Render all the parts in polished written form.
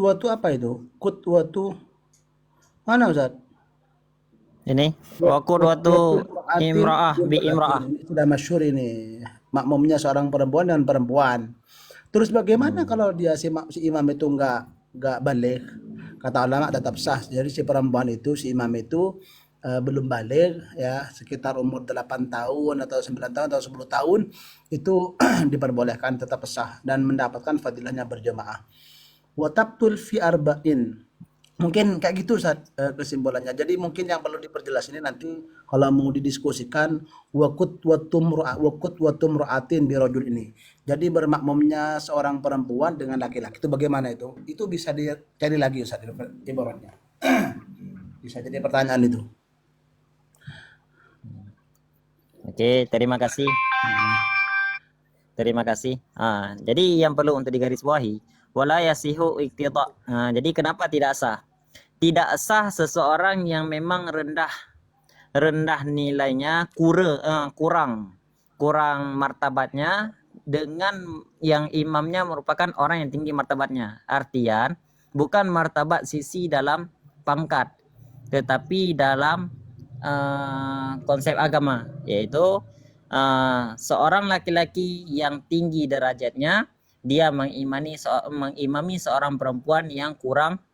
Kutwatu apa itu? Kutwatu mana Ustaz? Ini Kutwatu waktu imra'atin imraah bi imraah. ini sudah masyhur ini. Makmumnya seorang perempuan dan perempuan. Terus bagaimana Hmm. kalau dia si imam itu nggak balik? Kata ulama tetap sah. Jadi si perempuan itu, si imam itu belum balik ya, sekitar umur 8 tahun atau 9 tahun atau 10 tahun itu diperbolehkan tetap sah dan mendapatkan fadilahnya berjamaah. Wa tabtul fi arba'in. Mungkin kayak gitu Ustaz, kesimpulannya. Jadi mungkin yang perlu diperjelas ini nanti kalau mau didiskusikan wakut watum ra'atin birojul ini. Jadi bermakmumnya seorang perempuan dengan laki-laki itu bagaimana itu? Itu bisa dicari lagi Ustaz ibaratnya. Bisa jadi pertanyaan itu. Oke, terima kasih. Terima kasih. Jadi yang perlu untuk digarisbawahi, wala yasihu iqtida. Jadi kenapa tidak sah? Tidak sah seseorang yang memang rendah nilainya, kurang martabatnya dengan yang imamnya merupakan orang yang tinggi martabatnya. Artian bukan martabat sisi dalam pangkat, tetapi dalam konsep agama, yaitu seorang laki-laki yang tinggi derajatnya, dia mengimami seorang perempuan yang kurang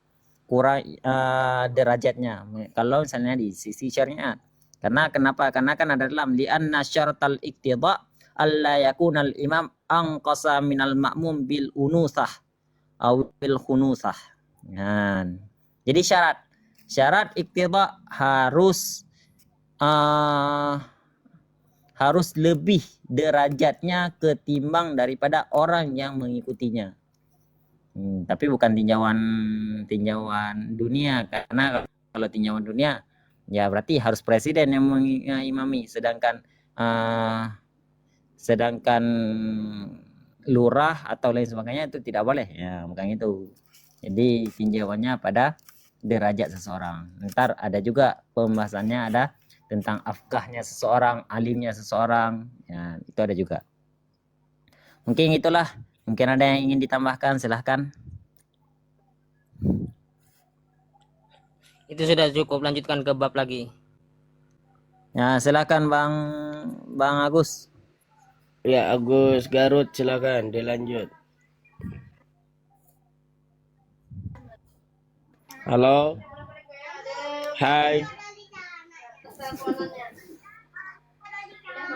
derajatnya. Kalau misalnya di sisi syariat. Karena kenapa? Karena kan ada dalam li'anna syaratal iqtida alla yakunal imam anqasa minal ma'mum bil unusah atau bil khunusah. Nah, jadi syarat iqtida harus lebih derajatnya ketimbang daripada orang yang mengikutinya. Tapi bukan tinjauan dunia, karena kalau tinjauan dunia ya berarti harus presiden yang mengimami, sedangkan lurah atau lain sebagainya itu tidak boleh ya, bukan itu. Jadi tinjauannya pada derajat seseorang. Ntar ada juga pembahasannya, ada tentang afkahnya seseorang, alimnya seseorang ya, itu ada juga. Mungkin itulah. Mungkin ada yang ingin ditambahkan, silahkan. Itu sudah cukup, lanjutkan ke bab lagi. Ya, silakan Bang Agus. Ya, Agus Garut, silakan dilanjut. Halo. Hai.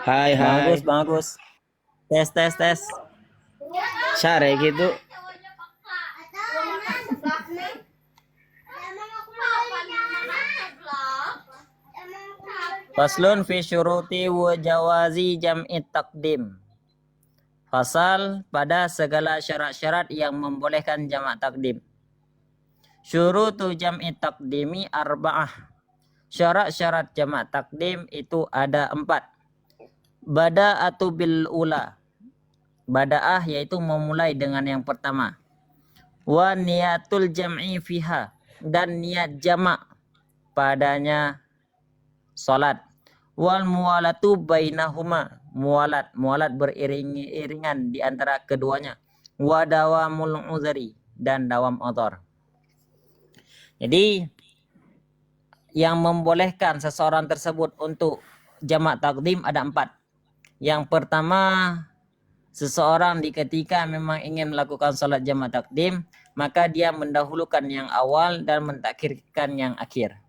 Hai, hai. Bang Agus. Tes. Sare gitu. Faslun fi syuruti wa jawazi jam'i taqdim. Fasal pada segala syarat-syarat yang membolehkan jamak takdim. Syurutu jam'i taqdimi arba'ah. Syarat-syarat jamak takdim itu ada 4. Bada'atu bil ula. Bada'ah yaitu memulai dengan yang pertama. Wa niyatul jam'i fiha, dan niat jamak padanya salat. Wal muwalatu bainahuma, muwalat beriringan di antara keduanya. Wa dawamul uzri, dan dawam udhur. Jadi yang membolehkan seseorang tersebut untuk jamak takdim ada 4. Yang pertama, seseorang ketika memang ingin melakukan salat jamak takdim, maka dia mendahulukan yang awal dan mentakhirkan yang akhir.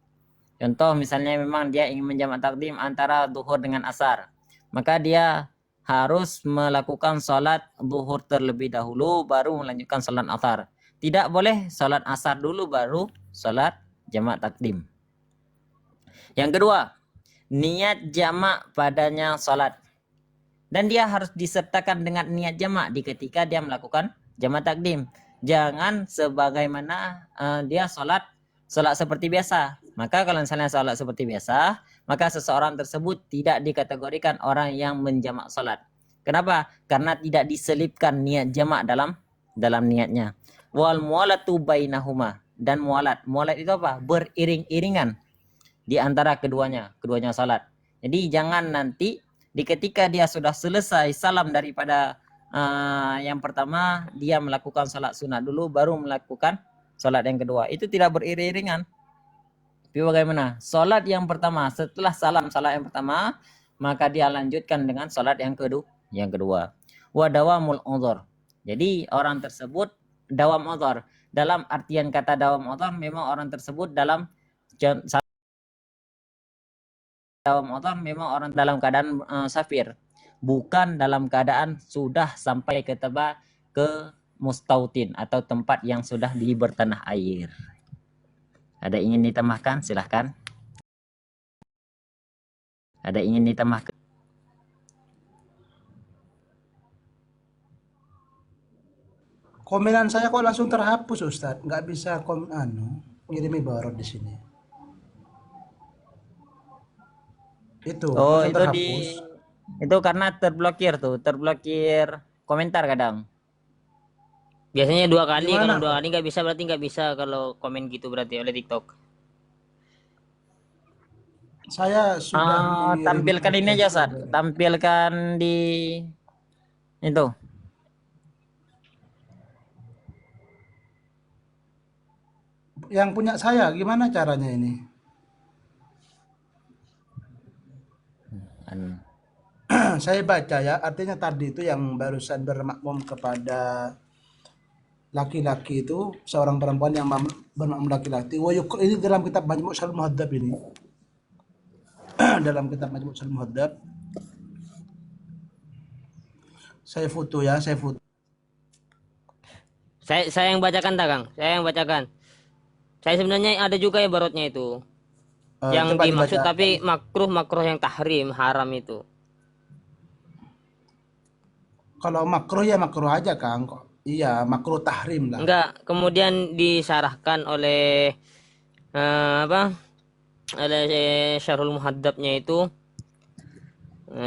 Contoh misalnya memang dia ingin menjamak takdim antara zuhur dengan asar, maka dia harus melakukan salat zuhur terlebih dahulu baru melanjutkan salat asar. Tidak boleh salat asar dulu baru salat jamak takdim. Yang kedua, niat jamak padanya salat. Dan dia harus disertakan dengan niat jamak ketika dia melakukan jamak takdim. Jangan sebagaimana dia salat seperti biasa. Maka kalau misalnya salat seperti biasa, maka seseorang tersebut tidak dikategorikan orang yang menjamak salat. Kenapa? Karena tidak diselipkan niat jamak dalam niatnya. Wal muwalatu bainahuma, dan muwalat itu apa? Beriring-iringan di antara keduanya salat. Jadi jangan nanti ketika dia sudah selesai salam daripada yang pertama, dia melakukan salat sunat dulu baru melakukan sholat yang kedua. Itu tidak beriring-iringan. Tapi bagaimana? Sholat yang pertama, setelah salam salat yang pertama, maka dia lanjutkan dengan sholat yang kedua. Wa dawamul udhur. Jadi orang tersebut dawam udhur. Dalam artian kata dawam udhur, memang orang tersebut dalam dalam keadaan safir, bukan dalam keadaan sudah sampai ke mustautin atau tempat yang sudah di bertanah air. Ada ingin ditambahkan? Silahkan. Ada ingin ditambahkan? Komenan saya kok langsung terhapus Ustadz, nggak bisa ngirim ibarat di sini. Itu Oh, langsung itu terhapus. itu karena terblokir komentar kadang. Biasanya 2 kali, Gimana? kalau 2 kali nggak bisa berarti nggak bisa kalau komen gitu berarti oleh TikTok. Saya sudah mengirim Tampilkan ini aja, Sat. Tampilkan di itu. Yang punya saya, gimana caranya ini? Saya baca ya, artinya tadi itu yang barusan bermakmum kepada laki-laki itu seorang perempuan yang bermakmum laki-laki. Ini dalam kitab Majmu' Syarh Muhadzab ini. Dalam kitab Majmu' Syarh Muhadzab. Saya foto. Saya yang bacakan tak, Kang? Saya yang bacakan. Saya sebenarnya ada juga ya barotnya itu. Yang Coba dimaksud dibaca. tapi makruh yang tahrim, haram itu. Kalau makruh ya makruh aja Kang. Iya, makruh tahrim lah. Enggak, kemudian disarahkan oleh apa? Oleh Syarhul Muhadzabnya itu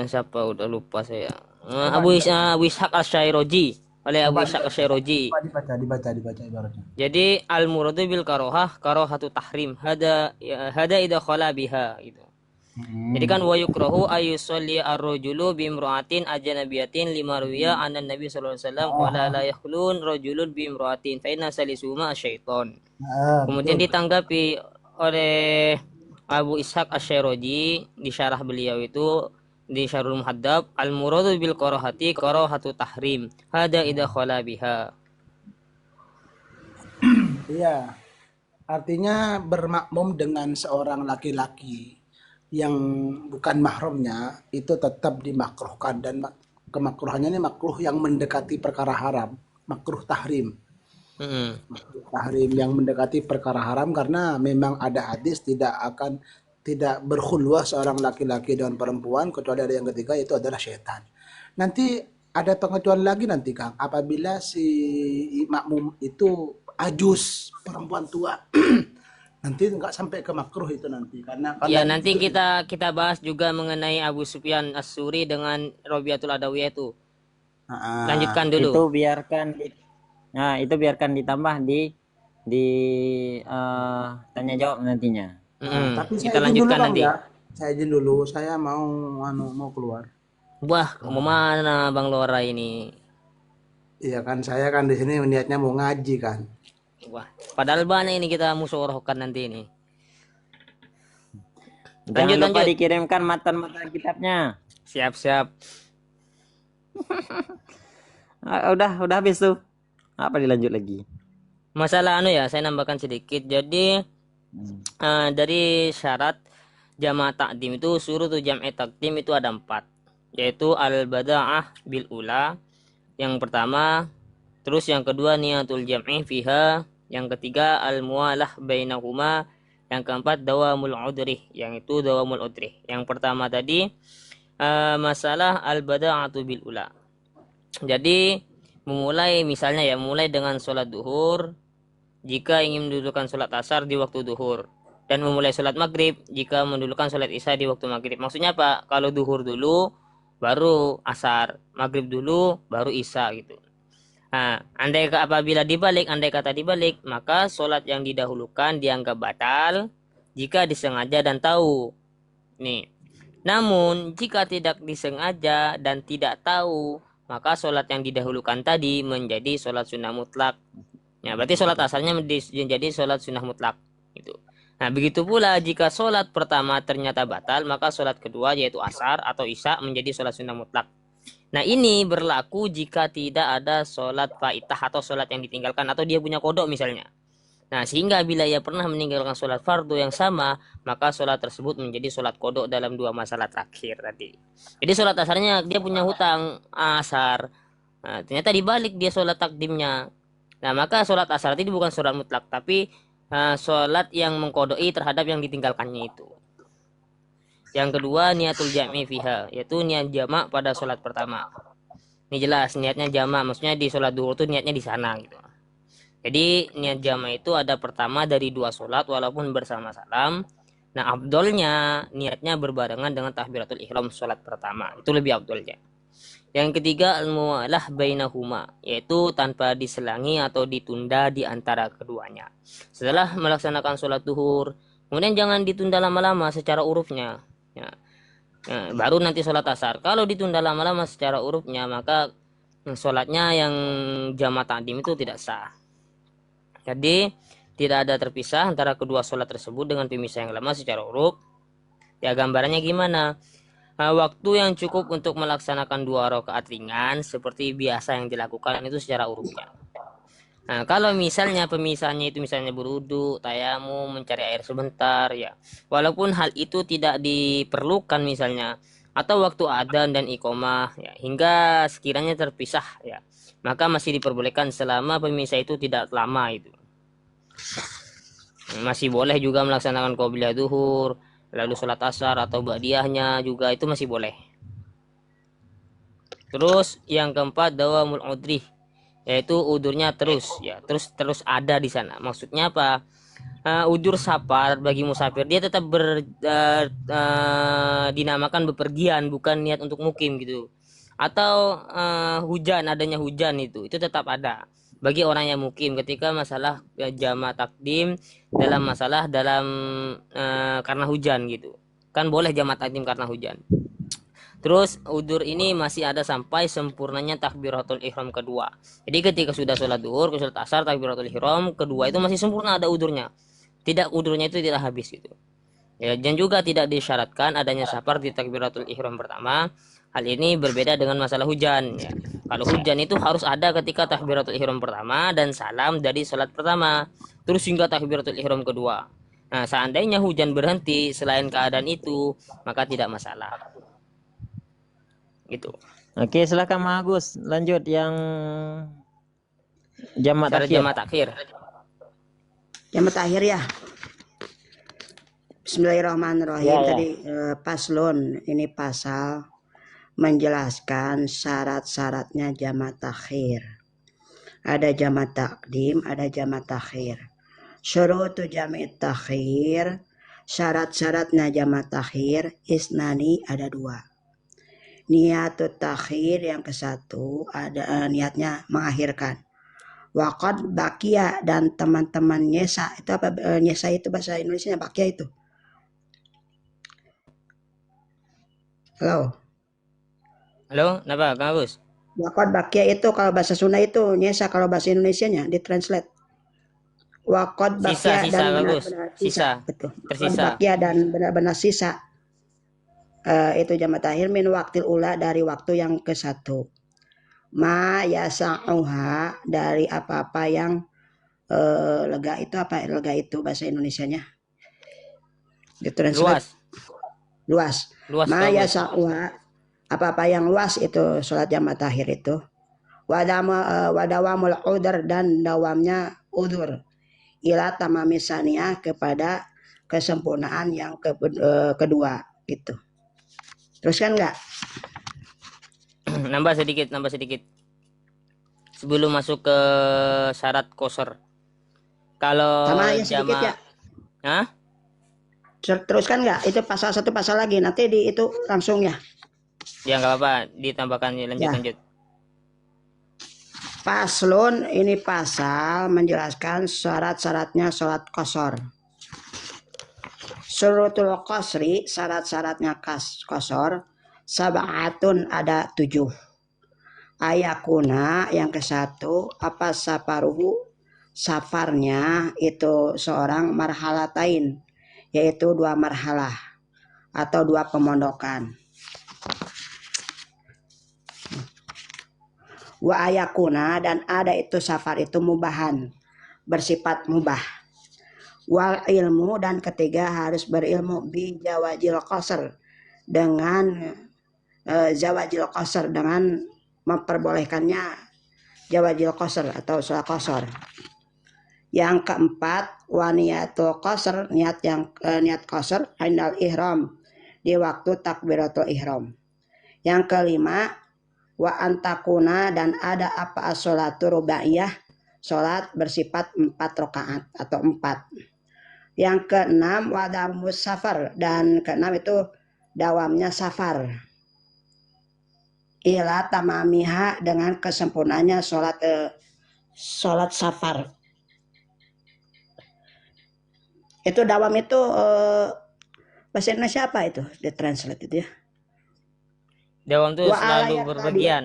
siapa udah lupa saya. Abu Ishaq Asy-Syairaj, oleh Abu Coba Ishaq Asy-Syairaj. dibaca ibaratnya. Jadi al muradu bil karahatu tahrim. Hada idza khala biha gitu. Jadi kan wa yukrahu ayusolli ar-rajulu bi imra'atin ajnabiyatin lima ruwiya anna Nabi sallallahu alaihi wasallam qala la yakhlun rajulun bi imra'atin fa inna salisuhuma asyaiton. Kemudian Betul. ditanggapi oleh Abu Ishaq Asy-Syairaj di syarah beliau itu di Syarhul Muhadzab al muradu bil karahati karahatu tahrim. Hada idza khala biha. Iya. Artinya bermakmum dengan seorang laki-laki yang bukan mahramnya itu tetap dimakruhkan, dan kemakruhannya ini makruh yang mendekati perkara haram, makruh tahrim. Mm-mm. Tahrim yang mendekati perkara haram, karena memang ada hadis tidak berkhulwah seorang laki-laki dengan perempuan kecuali ada yang ketiga, itu adalah syaitan. Nanti ada pengecualian lagi nanti Kang, apabila si makmum itu ajus, perempuan tua. Nanti nggak sampai ke makruh itu nanti, karena Ya nanti kita bahas juga mengenai Abu Sufyan As-Suri dengan Robiatul Adawiyah itu. Lanjutkan Itu dulu. itu biarkan ditambah di tanya jawab nantinya. Tapi Kita saya izin dulu lanjutkan Bang nanti. ya. Saya izin dulu, saya mau keluar. Wah, mau mana Bang Lora ini? Iya kan, saya kan di sini niatnya mau ngaji kan. Wah, padahal banyak ini kita musyawarahkan nanti ini. Jangan lupa Lanjut. dikirimkan matan-matan kitabnya. Siap. Udah habis tuh. Apa dilanjut lagi? Masalah ya, saya nambahkan sedikit. Jadi dari syarat jamaah takdim itu tuh jam'i takdim itu ada 4, yaitu al-bada'ah bil ula yang pertama, terus yang kedua niatul jam'i fiha, yang ketiga al-mualah bainahuma, yang keempat dawamul udrih, yang itu dawamul udrih. Yang pertama tadi masalah al-bada'atu bil ula. Jadi mulai dengan sholat duhur jika ingin mendulukan sholat asar di waktu duhur, dan memulai sholat maghrib jika mendulukan sholat isya di waktu maghrib. Maksudnya apa? Kalau duhur dulu baru asar, maghrib dulu baru isya gitu. Nah, andai kata dibalik, maka sholat yang didahulukan dianggap batal jika disengaja dan tahu. Nih. Namun jika tidak disengaja dan tidak tahu, maka sholat yang didahulukan tadi menjadi sholat sunnah mutlak. Ya, berarti sholat asarnya menjadi sholat sunnah mutlak. Gitu. Nah, begitu pula jika sholat pertama ternyata batal, maka sholat kedua yaitu asar atau isya menjadi sholat sunnah mutlak. Nah, ini berlaku jika tidak ada sholat faitah atau sholat yang ditinggalkan atau dia punya kodok misalnya. Nah, sehingga bila ia pernah meninggalkan sholat fardu yang sama, maka sholat tersebut menjadi sholat kodok dalam 2 masalah terakhir tadi. Jadi sholat asarnya dia punya hutang asar. Nah, ternyata dibalik dia sholat takdimnya. Nah, maka sholat asar itu bukan sholat mutlak, tapi sholat yang mengkodoi terhadap yang ditinggalkannya itu. Yang kedua, niatul jami fiha, yaitu niat jamak pada sholat pertama. Ini jelas, niatnya jamak, maksudnya di sholat duhur itu niatnya di sana gitu. Jadi niat jamak itu ada pertama dari 2 sholat walaupun bersama salam. Nah, abdolnya niatnya berbarengan dengan takbiratul ihram sholat pertama. Itu lebih abdolnya. Yang ketiga, al-muwalah bainahuma, yaitu tanpa diselangi atau ditunda di antara keduanya. Setelah melaksanakan sholat duhur, kemudian jangan ditunda lama-lama secara urufnya. Ya. Nah, baru nanti sholat asar. Kalau ditunda lama-lama secara urufnya, maka sholatnya yang jamaah takdim itu tidak sah. Jadi tidak ada terpisah antara kedua sholat tersebut dengan pemisah yang lama secara uruf. Ya, gambarannya gimana? Waktu yang cukup untuk melaksanakan 2 rakaat ringan seperti biasa yang dilakukan itu secara urutnya. Nah, kalau misalnya pemisahnya itu misalnya berwudu, tayamum, mencari air sebentar, ya, walaupun hal itu tidak diperlukan misalnya, atau waktu adzan dan iqomah, ya, hingga sekiranya terpisah, ya, maka masih diperbolehkan selama pemisah itu tidak lama itu. Masih boleh juga melaksanakan qobliyah duhur, lalu sholat asar atau ba'diyahnya juga itu masih boleh. Terus yang keempat, dawamul udri, yaitu udurnya terus, ya, terus ada di sana. Maksudnya apa? Udur safar bagi musafir dia tetap dinamakan bepergian, bukan niat untuk mukim gitu. Atau adanya hujan itu tetap ada bagi orang yang mukim ketika masalah jamaah takdim karena hujan gitu. Kan boleh jamaah takdim karena hujan. Terus udur ini masih ada sampai sempurnanya takbiratul ihram kedua. Jadi ketika sudah sholat duhur, sholat asar, takbiratul ihram kedua itu masih sempurna ada udurnya. Udurnya itu tidak habis gitu. Ya, dan juga tidak disyaratkan adanya safar di takbiratul ihram pertama. Hal ini berbeda dengan masalah hujan. Ya. Kalau hujan itu harus ada ketika takbiratul ihram pertama dan salam dari sholat pertama. Terus hingga takbiratul ihram kedua. Nah, seandainya hujan berhenti selain keadaan itu, maka tidak masalah. Gitu. Oke, silakan Mas Agus. Lanjut yang jamak Syarat takhir. jamaah takhir. Jamak takhir ya. Bismillahirrahmanirrahim. Ya, ya. Tadi paslon ini pasal menjelaskan syarat-syaratnya jamak takhir. Ada jamak takdim, ada jamak takhir. Syurutu jamak takhir, syarat-syaratnya jamak takhir isnani ada 2. Niatut takhir yang ke-1 ada niatnya mengakhirkan. Waqad bakia dan teman-teman nyesa itu apa? Nyesa itu bahasa Indonesia bakia itu. Halo. Halo, kenapa Kang Agus? Waqad bakia itu kalau bahasa Sunda itu nyesa, kalau bahasa Indonesianya ditranslate. Waqad bakia Sisa, dan bagus. benar-benar Sisa. betul. Tersisa. Bakia dan benar-benar sisa. Itu jamak takhir min waktil ula dari waktu yang ke-1. Ma yasa'uha dari apa-apa yang lega itu apa? Lega itu bahasa Indonesianya. Ditranslate. Luas. Ma yasa'uha apa-apa yang luas itu sholat jamak takhir itu. Wadawamul udur dan dawamnya udur. Ila tamamisania kepada kesempurnaan yang kedua gitu. Teruskan enggak? nambah sedikit. Sebelum masuk ke syarat qasar. Kalau Sama ya sedikit ya. Hah? Teruskan enggak? Itu pasal 1 pasal lagi. Nanti di itu langsung ya. Ya enggak apa-apa, ditambahkan lanjut. Paslon ini pasal menjelaskan syarat-syaratnya sholat qasar. Syurutul qasri, syarat-syaratnya qasar sab'atun ada 7. Ayakuna yang ke-1 apa saparuhu safarnya itu seorang marhalatain, yaitu 2 marhalah atau 2 pemondokan. Wa ayakuna, dan ada itu safar itu mubahan, bersifat mubah. Wal ilmu, dan ketiga harus berilmu bi jawajil qasr, dengan zawajil qasr, dengan memperbolehkannya jawajil qasr atau sholat qasr. Yang keempat, wa niyatul qasr, niat qasr indal ihram, di waktu takbiratul ihram. Yang kelima, wa antakuna, dan ada apa as-sholatu rubaiyah, sholat bersifat 4 rakaat atau 4. Yang keenam, wa damus safar, dan keenam itu dawamnya safar. Ila tamamiha, dengan kesempurnaannya sholat safar. Itu dawam itu bahasa Indonesia apa itu? Ditranslate itu ya. Dawam itu Wa selalu alayat berpergian.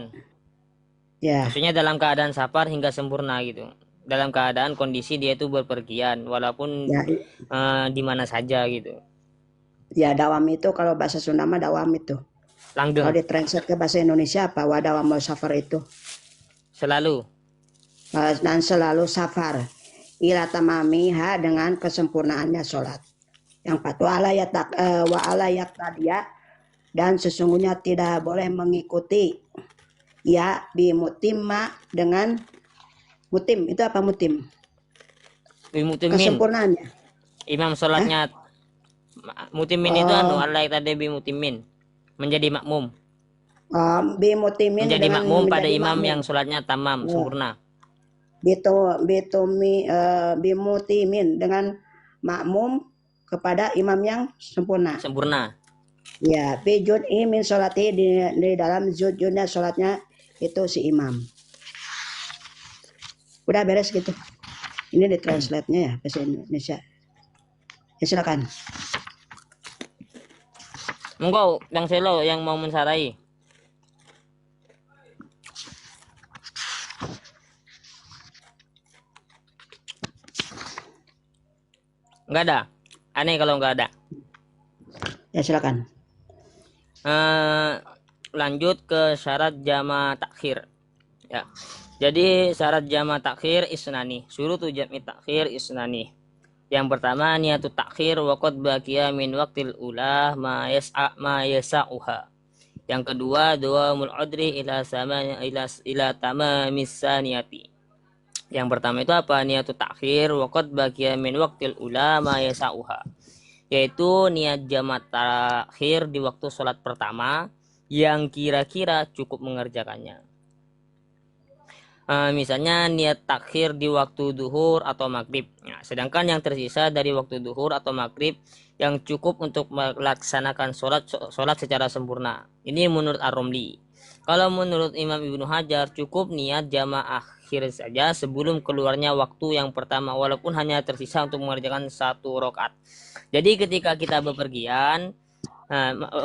Ya, Maksudnya dalam keadaan safar hingga sempurna gitu. Dalam keadaan kondisi dia itu berpergian walaupun ya, di mana saja gitu. ya dawam itu kalau bahasa Sunda mah dawam itu. Kalau Langgeng ditranslate ke bahasa Indonesia apa? Wa dawamul safar itu. selalu. Dan selalu safar. Ila tamamiha, dengan kesempurnaannya sholat. Yang 4, wa alayak tadiya, dan sesungguhnya tidak boleh mengikuti ya bimutimma, dengan mutim. Itu apa mutim? Bimutimin. Kesempurnaannya. Imam sholatnya mutimin itu alai tadi bimutimin. Menjadi makmum. Bimutimin, Menjadi dengan makmum pada menjadi imam makmum. yang sholatnya tamam, sempurna. Bimutimin, dengan makmum kepada imam yang sempurna. Sempurna. Ya, fi juz'i min sholati, di dalam juz'nya sholatnya itu si imam. Udah beres gitu. Ini ditranslate-nya ya bahasa Indonesia. Ya silakan. Monggo yang selo yang mau mensarai. Enggak ada. Aneh kalau enggak ada. Ya silakan. Lanjut ke syarat jama takhir. Ya. Jadi syarat jama takhir isnani. Syurutu jam'i takhir isnani. Yang pertama niatut takhir waqad baqiya min waqtil ula ma yasa'uha. Yang kedua dawamul udri ila tamamis saniyati. Yang pertama itu apa? Niatut takhir waqad baqiya min waqtil ula ma yasa'uha. Yaitu niat jama takhir di waktu sholat pertama yang kira-kira cukup mengerjakannya. Misalnya niat takhir di waktu duhur atau maghrib. Nah, sedangkan yang tersisa dari waktu duhur atau maghrib yang cukup untuk melaksanakan sholat secara sempurna. Ini menurut Ar-Romli. Kalau menurut Imam Ibnu Hajar cukup niat jamaah akhir saja sebelum keluarnya waktu yang pertama walaupun hanya tersisa untuk mengerjakan 1 rakaat. Jadi ketika kita bepergian,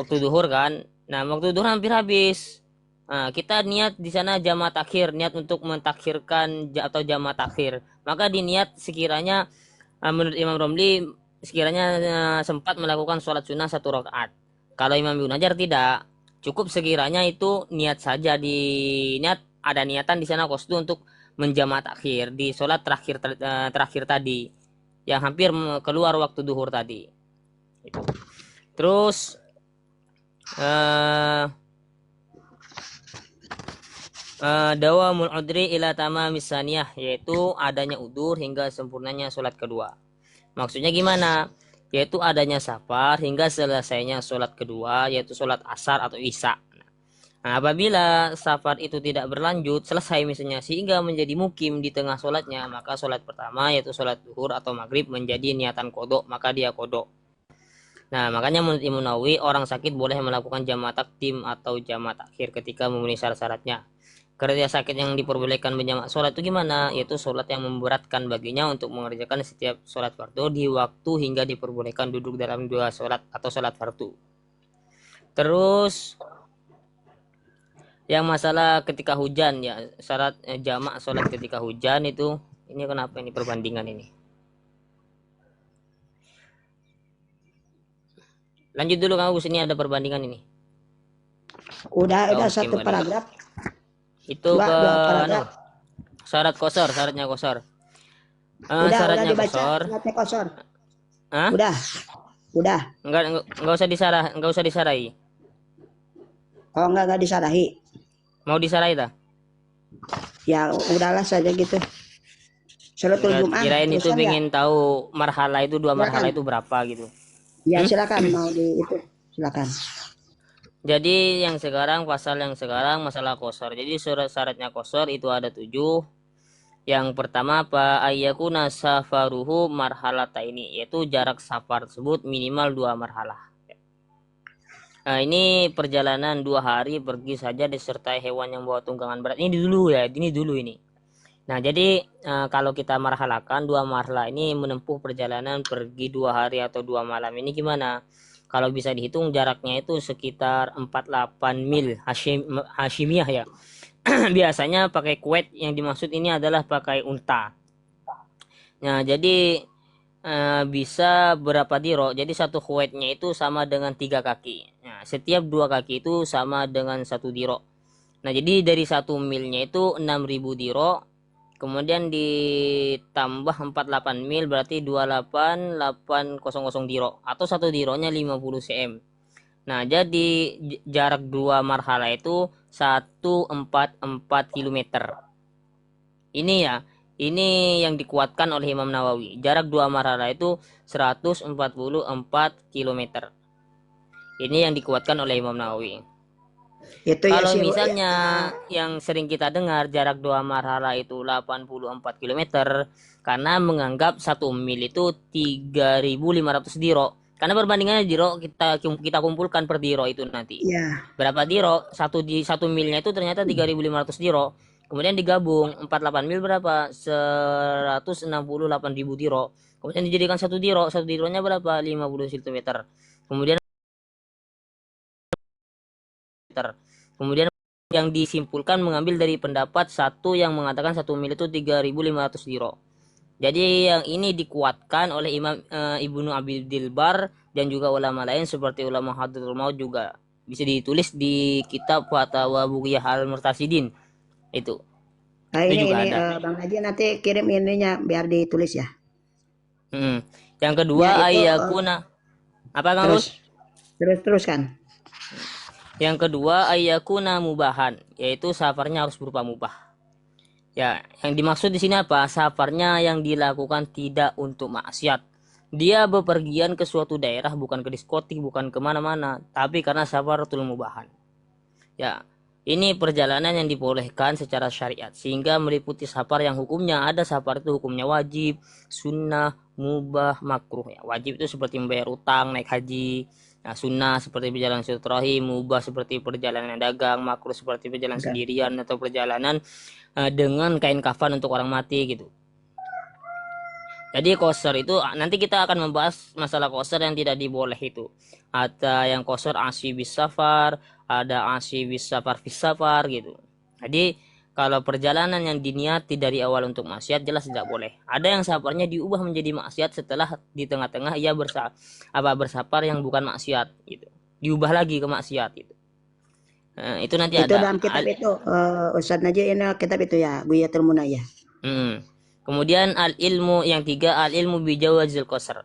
waktu duhur kan, waktu duhur hampir habis. Kita niat di sana jama takhir, niat untuk mentakhirkan atau jama takhir. Maka diniat sekiranya menurut Imam Romli sekiranya sempat melakukan sholat sunnah 1 rakaat. Kalau Imam Ibnu Hajar tidak, cukup sekiranya itu niat saja ada niatan di sana qasdu untuk menjama takhir di sholat terakhir tadi yang hampir keluar waktu duhur tadi. Terus dawamul udri ila tamamis saniyah, yaitu adanya udur hingga sempurnanya sholat kedua. Maksudnya gimana? Yaitu adanya safar hingga selesainya sholat kedua, yaitu sholat asar atau isya. Nah, apabila safar itu tidak berlanjut selesai misalnya sehingga menjadi mukim di tengah sholatnya, maka sholat pertama yaitu sholat duhur atau maghrib menjadi niatan kodok, maka dia kodok. Nah, makanya menurut Imam Nawawi orang sakit boleh melakukan jama takdim atau jama takhir ketika memenuhi syarat-syaratnya. Karena sakit yang diperbolehkan menjamak sholat itu gimana? Yaitu sholat yang memberatkan baginya untuk mengerjakan setiap sholat fardu di waktu hingga diperbolehkan duduk dalam 2 sholat atau sholat fardu. Terus yang masalah ketika hujan ya, syarat jamak sholat ketika hujan itu Ini kenapa ini perbandingan ini? Lanjut dulu Kang Agus, ini ada perbandingan ini. Udah Oke, satu balik. paragraf. Itu Dua ke paragraf. syarat kosor, syaratnya kosor. Udah Syaratnya dibaca kosor. syaratnya kosor. Hah? Udah. Enggak usah disarai. Oh, enggak disarahi. Mau disarai dah? Ya udahlah saja gitu. Salatul Jum'ah. Kirain itu teruskan ya? pengen tahu marhala itu, dua Silakan. marhala itu berapa gitu. Ya silakan mau di itu. Silakan. Jadi yang sekarang, pasal yang sekarang masalah kosor. Jadi syaratnya kosor itu ada 7. Yang pertama apa? Ayyakuna safaruhu marhalata ini, yaitu jarak safar tersebut minimal 2 marhalah. Nah, ini perjalanan 2 hari pergi saja disertai hewan yang bawa tunggangan berat. Ini dulu ya, ini dulu ini. Nah, jadi kalau kita marhalakan 2 marhalah ini menempuh perjalanan pergi 2 hari atau 2 malam ini gimana? Kalau bisa dihitung jaraknya itu sekitar 48 mil Hashimiyah ya. Biasanya pakai kuet, yang dimaksud ini adalah pakai unta. Nah, jadi bisa berapa diro? Jadi satu kuetnya itu sama dengan 3 kaki. Nah, setiap 2 kaki itu sama dengan 1 diro. Nah, jadi dari 1 milnya itu 6.000 diro. Kemudian ditambah 48 mil berarti 28.800 diro. Atau 1 dironya 50 cm. Nah, jadi jarak 2 marhala itu 144 km. Ini ya, ini yang dikuatkan oleh Imam Nawawi. Jarak 2 marhala itu 144 km. Ini yang dikuatkan oleh Imam Nawawi. Itu ya Kalau sih. misalnya yang sering kita dengar jarak 2 marhala itu 84 km, karena menganggap 1 mil itu 3.500 diro. Karena perbandingannya diro kita kumpulkan per diro itu nanti. Ya. Berapa diro? 1 milnya itu ternyata 3.500 diro. Kemudian digabung 48 mil berapa? 168.000 diro. Kemudian dijadikan 1 diro. 1 dironya berapa? 50 cm. Kemudian yang disimpulkan mengambil dari pendapat satu yang mengatakan 1 mil itu 3.500 diro. Jadi yang ini dikuatkan oleh Imam Ibnu Abdul Bar dan juga ulama lain seperti ulama Hadrul Maut juga. Bisa ditulis di kitab Fatwa Bughiyah Al-Murtasidin. Itu. Nah, Itu ini juga ada. Bang Haji nanti kirim ininya biar ditulis ya. Yang kedua Ya, itu, ayyakuna apa Kang Rus? Teruskan. Yang kedua ayyakuna mubahan, yaitu safarnya harus berupa mubah. Ya, yang dimaksud di sini apa? Safarnya yang dilakukan tidak untuk maksiat. Dia bepergian ke suatu daerah, bukan ke diskotik, bukan kemana-mana, tapi karena safaratul mubahan. Ya, ini perjalanan yang dibolehkan secara syariat, sehingga meliputi safar yang hukumnya ada. Safar itu hukumnya wajib, sunnah, mubah, makruh. Ya, wajib itu seperti membayar utang, naik haji. Nah, sunnah seperti perjalanan silaturahim, mubah seperti perjalanan dagang, makruh seperti perjalanan sendirian atau perjalanan dengan kain kafan untuk orang mati gitu. Jadi qasar itu nanti kita akan membahas masalah qasar yang tidak diboleh itu. Ada yang qasar asy bis safar, ada asy bis safar fis safar gitu. Jadi kalau perjalanan yang diniati dari awal untuk maksiat jelas tidak boleh. Ada yang safarnya diubah menjadi maksiat setelah di tengah-tengah ia bersafar yang bukan maksiat gitu. Diubah lagi ke maksiat gitu. Nah, itu nanti itu ada. dalam kitab itu Ustaz Najib ini kitab itu ya Ghuyatul Munayah. Kemudian al-ilmu yang 3, al-ilmu bijawazil qasar.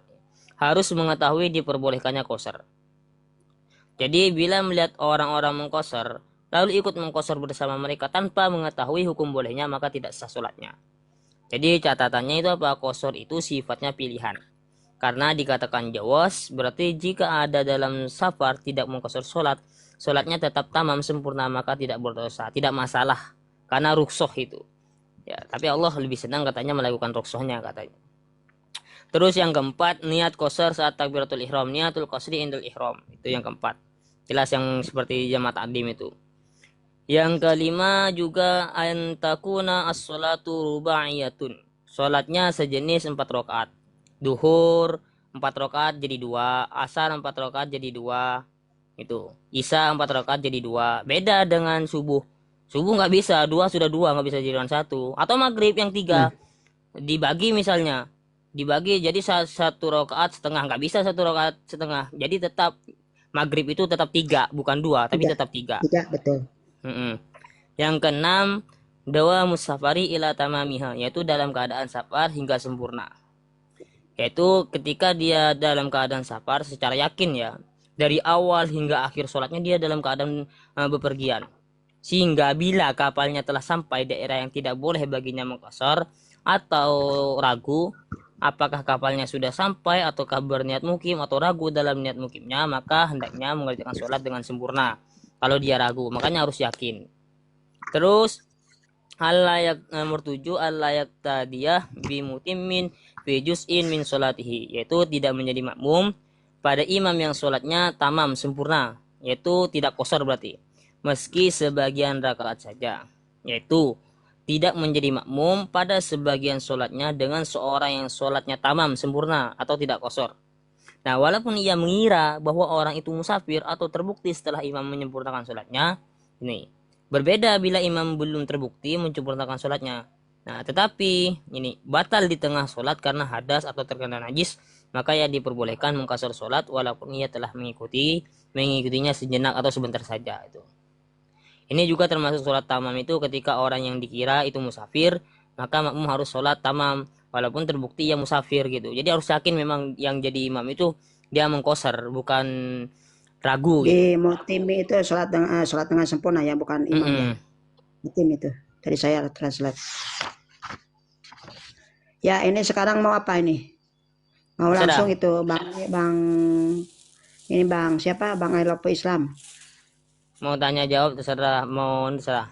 Harus mengetahui diperbolehkannya qasar. Jadi bila melihat orang-orang mengqasar lalu ikut mengqasar bersama mereka tanpa mengetahui hukum bolehnya, maka tidak sah salatnya. Jadi catatannya itu apa? Qasar itu sifatnya pilihan. Karena dikatakan jawaz berarti jika ada dalam safar tidak mengqasar salat, salatnya tetap tamam sempurna, maka tidak berdosa, tidak masalah karena rukhsah itu. Ya, tapi Allah lebih senang katanya melakukan rukhsahnya katanya. Terus yang keempat, niat qasar saat takbiratul ihram, niatul qasri indal ihram. Itu yang keempat. Jelas yang seperti jamaah takdim itu. Yang kelima juga antakuna as-salatu rubaiyatun. Salatnya sejenis 4 rakaat. Duhur 4 rakaat jadi 2, asar 4 rakaat jadi 2. Itu. Isya 4 rakaat jadi 2. Beda dengan subuh. Subuh nggak bisa, 2 sudah 2, nggak bisa jadi 1. Atau maghrib yang 3. dibagi misalnya, dibagi jadi satu rakaat setengah, nggak bisa satu rakaat setengah, jadi tetap maghrib itu tetap 3 bukan 2 tapi Tiga, tetap 3. tiga betul. Yang keenam, dawa musafari ila tamamiha, yaitu dalam keadaan safar hingga sempurna. Yaitu ketika dia dalam keadaan safar secara yakin ya, dari awal hingga akhir sholatnya dia dalam keadaan bepergian. Sehingga bila kapalnya telah sampai daerah yang tidak boleh baginya mengqasar atau ragu apakah kapalnya sudah sampai ataukah berniat mukim atau ragu dalam niat mukimnya, maka hendaknya mengerjakan sholat dengan sempurna. Kalau dia ragu, makanya harus yakin. Terus al-layak nomor 7, al-layak tadiyah bimutimmin fi juz'in min sholatihi, yaitu tidak menjadi makmum pada imam yang sholatnya tamam sempurna, yaitu tidak qasar berarti, meski sebagian rakaat saja, yaitu tidak menjadi makmum pada sebagian sholatnya dengan seorang yang sholatnya tamam sempurna atau tidak qasar. Nah, walaupun ia mengira bahwa orang itu musafir atau terbukti setelah imam menyempurnakan sholatnya, ini berbeda bila imam belum terbukti menyempurnakan sholatnya. Nah, tetapi ini batal di tengah sholat karena hadas atau terkena najis, maka ia diperbolehkan mengqasar sholat walaupun ia telah mengikutinya sejenak atau sebentar saja itu. Ini juga termasuk sholat tamam itu ketika orang yang dikira itu musafir, maka makmum harus sholat tamam walaupun terbukti ia musafir gitu. Jadi harus yakin memang yang jadi imam itu dia mengqasar, bukan ragu gitu. Di mutim itu sholat dengan sempurna ya, bukan imam ya. Mutim itu. Tadi saya translate. Ya, ini sekarang mau apa ini? Mau Sudah. langsung itu Bang siapa? Bang Elopo Islam. Mau tanya jawab terserah, mau terserah.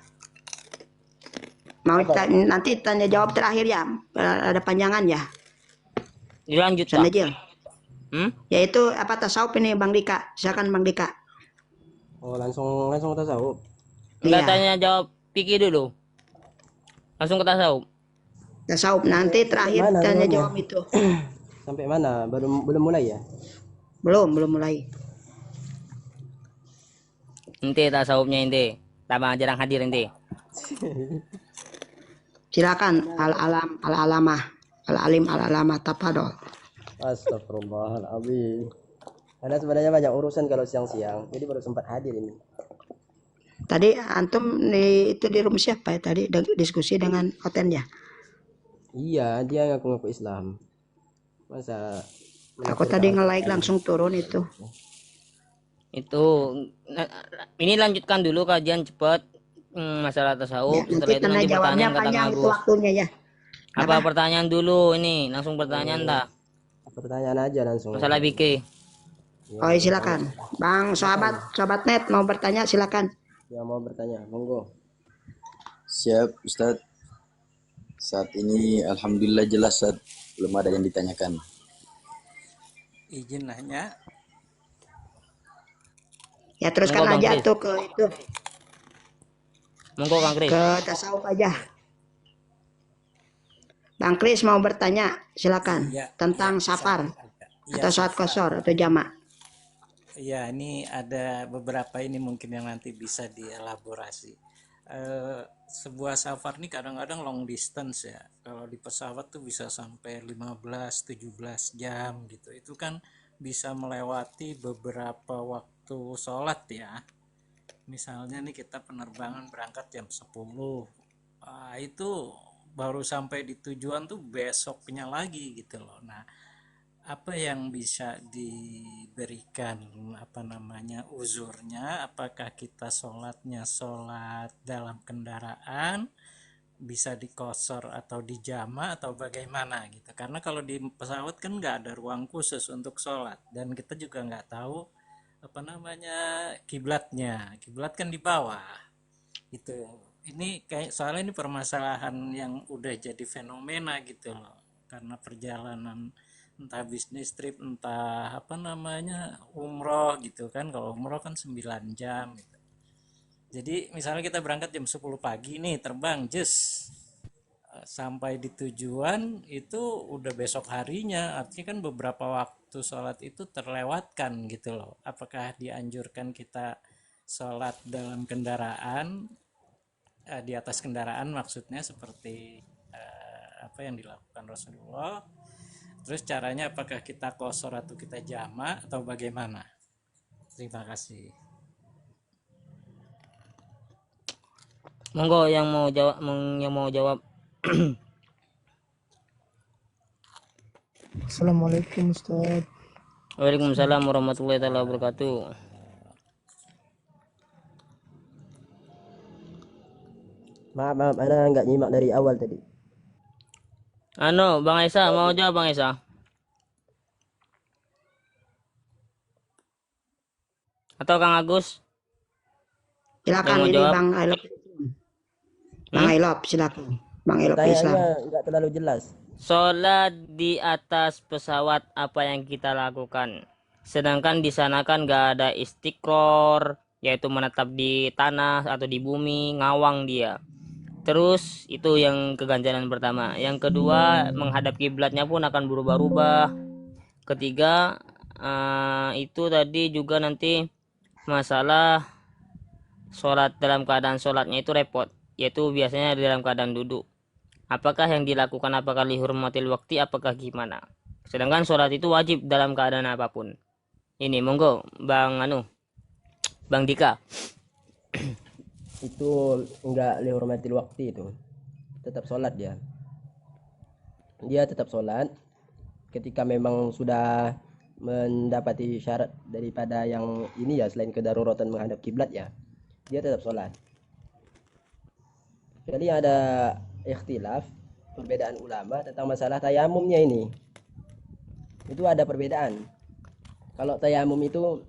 Mau nanti tanya jawab terakhir ya. Ada panjangan ya. Dilanjut Sana Pak. aja. Yaitu apa tasawuf ini Bang Dika. Silakan Bang Dika. Oh, langsung tasawuf. Enggak Iya. tanya jawab pikir dulu. Langsung ke tasawuf. Tasawuf nanti terakhir Mana tanya dulunya? jawab itu. Sampai mana? Belum mulai ya? Belum mulai. Ente tasawufnya ente. Tambah jarang hadir ente. Silakan al-alamah tafadhol. Astagfirullahaladzim. Karena sebenarnya banyak urusan kalau siang-siang, jadi baru sempat hadir ini. Tadi antum itu di room siapa ya tadi diskusi dengan hotelnya? Iya, dia ngaku-ngaku Islam. Masa Aku tadi nge-like langsung turun itu. Itu ini lanjutkan dulu kajian cepat masalah tasawuf. Ya, Setelah nanti itu tanya nanti jawabnya pertanyaan kata panjang Kang itu Agus. waktunya ya. Apa pertanyaan dulu ini? Langsung pertanyaan dah. Pertanyaan aja langsung. Masalah BK. Oh silakan. Bang sobat net mau bertanya silakan. Yang mau bertanya, monggo. Siap, Ustadz. Saat ini alhamdulillah jelas, Ustadz. Belum ada yang ditanyakan. Izin nanya. Ya teruskan Monggo, Bang aja Kris. tuh ke itu Monggo Kang Kris. ke tasawuf aja. Bang Kris mau bertanya silakan Ya, tentang ya, safar ya, atau sholat safar. qasar atau jamak. Ya, ini ada beberapa ini mungkin yang nanti bisa dielaborasi. Sebuah safar ini kadang-kadang long distance ya. Kalau di pesawat tuh bisa sampai 15-17 jam gitu. Itu kan bisa melewati beberapa waktu sholat ya. Misalnya nih kita penerbangan berangkat jam 10. Itu baru sampai di tujuan tuh besoknya lagi gitu loh. Nah, apa yang bisa diberikan uzurnya, apakah kita sholatnya sholat dalam kendaraan bisa dikosor atau dijama atau bagaimana gitu, karena kalau di pesawat kan nggak ada ruang khusus untuk sholat dan kita juga nggak tahu kiblat kan di bawah gitu. Ini kayak soalnya ini permasalahan yang udah jadi fenomena gitu loh, karena perjalanan entah bisnis trip entah umroh gitu kan. Kalau umroh kan 9 jam gitu. Jadi misalnya kita berangkat jam 10 pagi nih, terbang sampai di tujuan itu udah besok harinya, artinya kan beberapa waktu sholat itu terlewatkan gitu loh. Apakah dianjurkan kita sholat dalam kendaraan, di atas kendaraan maksudnya, seperti apa yang dilakukan Rasulullah. Terus caranya apakah kita qasar atau kita jamak atau bagaimana? Terima kasih. Monggo yang mau jawab, yang mau jawab. Assalamualaikum Ustaz. Waalaikumsalam warahmatullahi wabarakatuh. Maaf, ana nggak nyimak dari awal tadi. Bang Esa mau jawab, Bang Esa? Atau Kang Agus? Yang Silakan mau ini jawab? Bang Elop. Bang Elop, silakan. Bang Elop Islam. Pertanyaannya nggak terlalu jelas. Sholat di atas pesawat apa yang kita lakukan? Sedangkan di sana kan nggak ada istiqror, yaitu menetap di tanah atau di bumi, ngawang dia. Terus itu yang keganjalan pertama. Yang kedua, menghadap kiblatnya pun akan berubah-ubah. Ketiga, itu tadi juga nanti masalah sholat dalam keadaan sholatnya itu repot, yaitu biasanya dalam keadaan duduk. Apakah yang dilakukan, apakah lihurmatil waktu, apakah gimana? Sedangkan sholat itu wajib dalam keadaan apapun. Ini monggo Bang Dika. Itu nggak lihurmatil waktu, itu tetap sholat dia tetap sholat ketika memang sudah mendapati syarat daripada yang ini ya, selain kedaruratan menghadap kiblat ya, dia tetap sholat. Jadi ada ikhtilaf, perbedaan ulama tentang masalah tayamumnya ini. Itu ada perbedaan. Kalau tayamum itu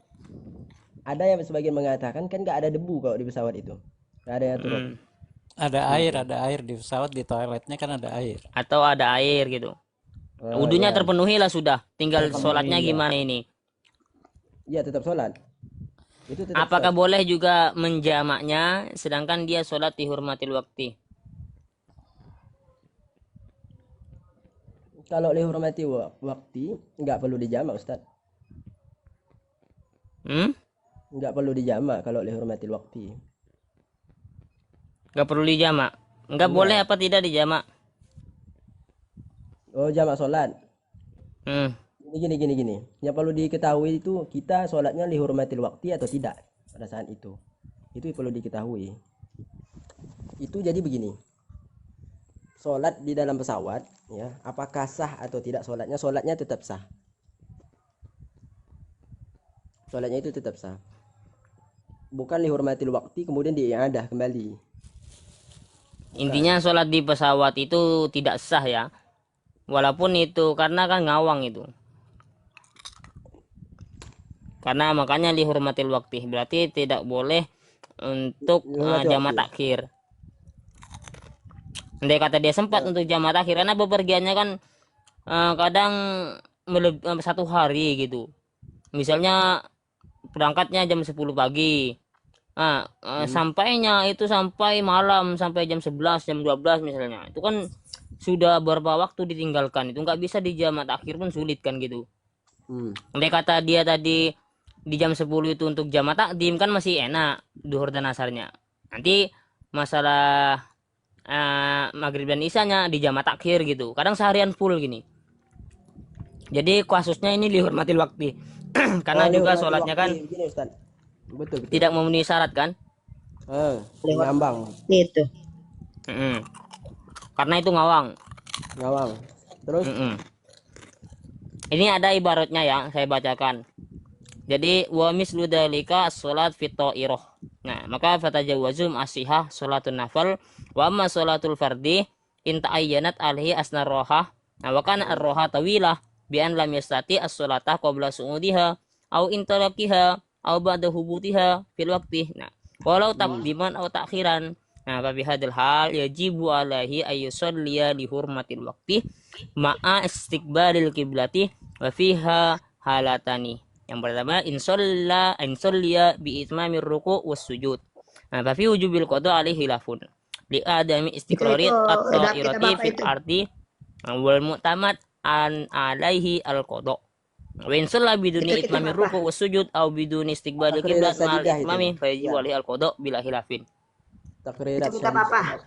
ada yang sebagian mengatakan kan nggak ada debu kalau di pesawat itu, nggak ada yang turun. Ada air di pesawat, di toiletnya kan ada air. Atau ada air gitu. Wudunya terpenuhi lah sudah. Tinggal sholatnya gimana ini? Iya tetap sholat. Itu tetap Apakah boleh juga menjamaknya sedangkan dia sholat dihurmatil waktu? Kalau lihurmati waktu nggak perlu dijamak, Ustaz. Nggak perlu dijamak kalau lihurmatil waktu. Nggak perlu dijamak. Nggak boleh apa tidak dijamak? Oh, jamak sholat. Hmm. Gini. Yang perlu diketahui itu kita sholatnya lihurmatil waktu atau tidak pada saat itu. Itu perlu diketahui. Itu jadi begini. Sholat di dalam pesawat, ya, apakah sah atau tidak sholatnya? Sholatnya tetap sah. Sholatnya itu tetap sah. Bukan lihurmatil waktu kemudian diiadah kembali. Intinya sholat di pesawat itu tidak sah ya. Walaupun itu karena kan ngawang itu. Karena makanya lihurmatil waktu berarti tidak boleh untuk jamak takhir. Andai kata dia sempat untuk jamak takhir, karena bepergiannya kan kadang satu hari gitu. Misalnya berangkatnya jam 10 pagi. Sampainya itu sampai malam, sampai jam 11, jam 12 misalnya. Itu kan sudah beberapa waktu ditinggalkan. Itu nggak bisa di jamak takhir pun sulit kan gitu. Andai kata dia tadi di jam 10 itu untuk jamak takdim kan masih enak duhur dan asarnya. Nanti masalah maghrib dan isanya di jamak takhir gitu. Kadang seharian full gini. Jadi kasusnya ini dihormatil waktu. Karena juga sholatnya kan begini, Ustaz. Betul. tidak memenuhi syarat kan. Ngambang. Itu. Karena itu ngawang. Terus Ini ada ibaratnya ya, saya bacakan. Jadi wa mislu dzalika salat fi tha'irah. Nah, maka fatajawazum asihah salatun nafal wa amma salatul fardi in ta'ayyanat alaihi asnar rohah. Nah, wa kana ar-roha tawilah bi an lam yastati as-salata qabla su'udiha au in talaqiha au ba'da hubutiha fil waqti. Nah, walau taqdiman au ta'khiran. Nah, fa bi hadzal hal yajibu alaihi ayyusalliya li hurmatil waqti ma'a istiqbalil qiblati wa fiha halatani. Yang pertama insollia bi itmamir ruku' was sujud. Nah, fa fi wujubil qada alaihi lafun. Li adami istiqrari at-ta'irati fil ardi wal mu'tamad an alaihi al-qada. Wa in shalla biduni itmamir ruku' was sujud aw biduni istiqbalil qiblat ma'al itmami fa yajibu alaihi al-qada bila khilafin. takrirat Itu apa?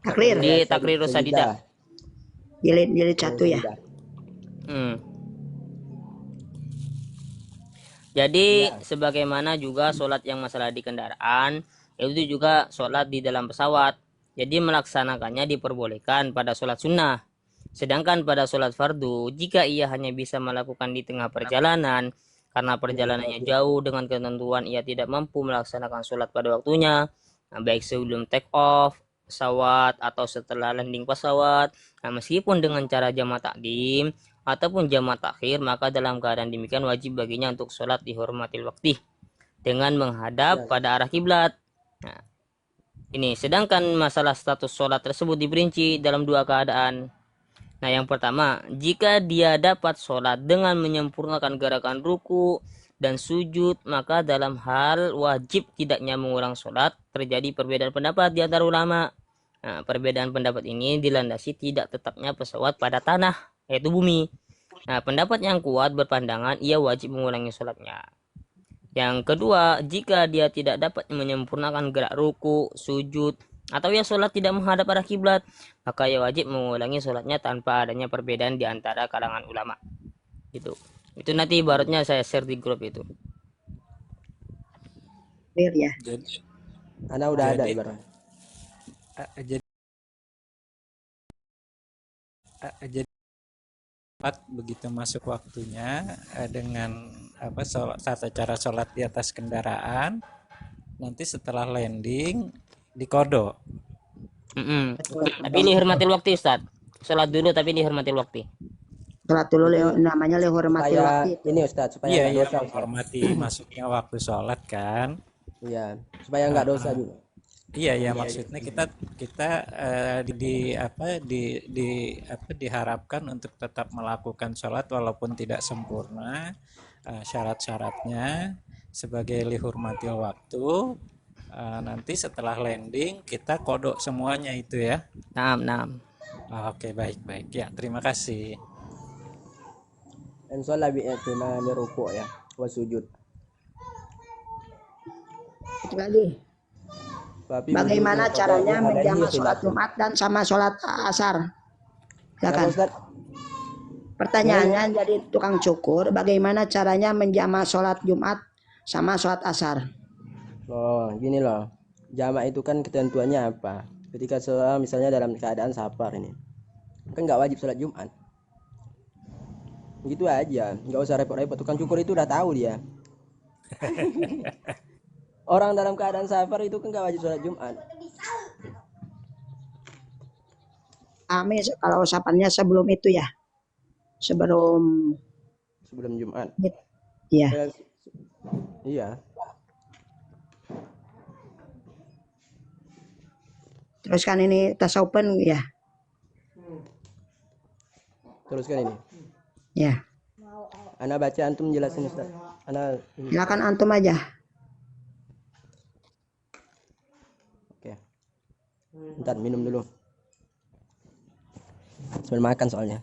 Takrir. Di takrirus sadidah. Jilid Oh, 1 ya. sudah. Hmm. Jadi Ya, sebagaimana juga sholat yang masalah di kendaraan, itu juga sholat di dalam pesawat. Jadi melaksanakannya diperbolehkan pada sholat sunnah. Sedangkan pada sholat fardu, jika ia hanya bisa melakukan di tengah perjalanan, karena perjalanannya jauh dengan ketentuan ia tidak mampu melaksanakan sholat pada waktunya, baik sebelum take off pesawat atau setelah landing pesawat, meskipun dengan cara jamak takdim ataupun jamak takhir, maka dalam keadaan demikian wajib baginya untuk sholat dihormatil waktu dengan menghadap pada arah kiblat. Nah, ini sedangkan masalah status sholat tersebut diperinci dalam dua keadaan. Nah, yang pertama, jika dia dapat sholat dengan menyempurnakan gerakan ruku dan sujud, maka dalam hal wajib tidaknya mengulang sholat, terjadi perbedaan pendapat di antara ulama. Nah, perbedaan pendapat ini dilandasi tidak tetapnya pesawat pada tanah, yaitu bumi. Nah, pendapat yang kuat berpandangan ia wajib mengulangi sholatnya. Yang kedua, jika dia tidak dapat menyempurnakan gerak ruku, sujud, atau ya sholat tidak menghadap arah kiblat, maka ia wajib mengulangi sholatnya tanpa adanya perbedaan di antara kalangan ulama. Gitu. Itu nanti ibaratnya saya share di grup itu. Clear ya. Jadi, Ana udah ada jadi, ibarat. jadi, jadi begitu masuk waktunya dengan apa tata cara sholat di atas kendaraan, nanti setelah landing dikodok. Tapi dihormatil waktu, Ustaz. Sholat dulu tapi dihormatil waktu. Sholat dulu namanya lihormatil Supaya waktu. ini Ustadz, supaya Iya, nggak iya, dosa Ustadz. menghormati masuknya waktu sholat kan. Iya, supaya nggak dosa juga. Iya, ya maksudnya kita diharapkan untuk tetap melakukan sholat walaupun tidak sempurna, syarat-syaratnya sebagai lihurmatil waktu. Nanti setelah landing kita kodok semuanya itu ya. Nah. Oke, baik ya, terima kasih. Dan sholat bi'atimali ruku' ya, wa sujud. Itu lagi. Tapi Bagaimana wujudnya caranya kodok menjamak alaihi sholat khilafun. Jumat dan sama sholat asar? Kenapa Silakan. Ustadz? Pertanyaannya jadi tukang cukur, bagaimana caranya menjamak sholat Jumat sama sholat asar? Oh, gini loh. Jamak itu kan ketentuannya apa? Ketika seorang misalnya dalam keadaan safar ini, kan nggak wajib sholat Jumat. Gitu aja, nggak usah repot-repot. Tukang cukur itu udah tahu dia. Orang dalam keadaan safar itu kan nggak wajib sholat Jumat. Kami kalau usapannya sebelum itu ya, sebelum Jumat. Iya. Iya. Teruskan ini tasawufen ya. Teruskan ini. Ya. Ana baca, antum jelasin Ustaz. Ana Silakan antum aja. Oke. Bentar minum dulu. Sebelum makan soalnya.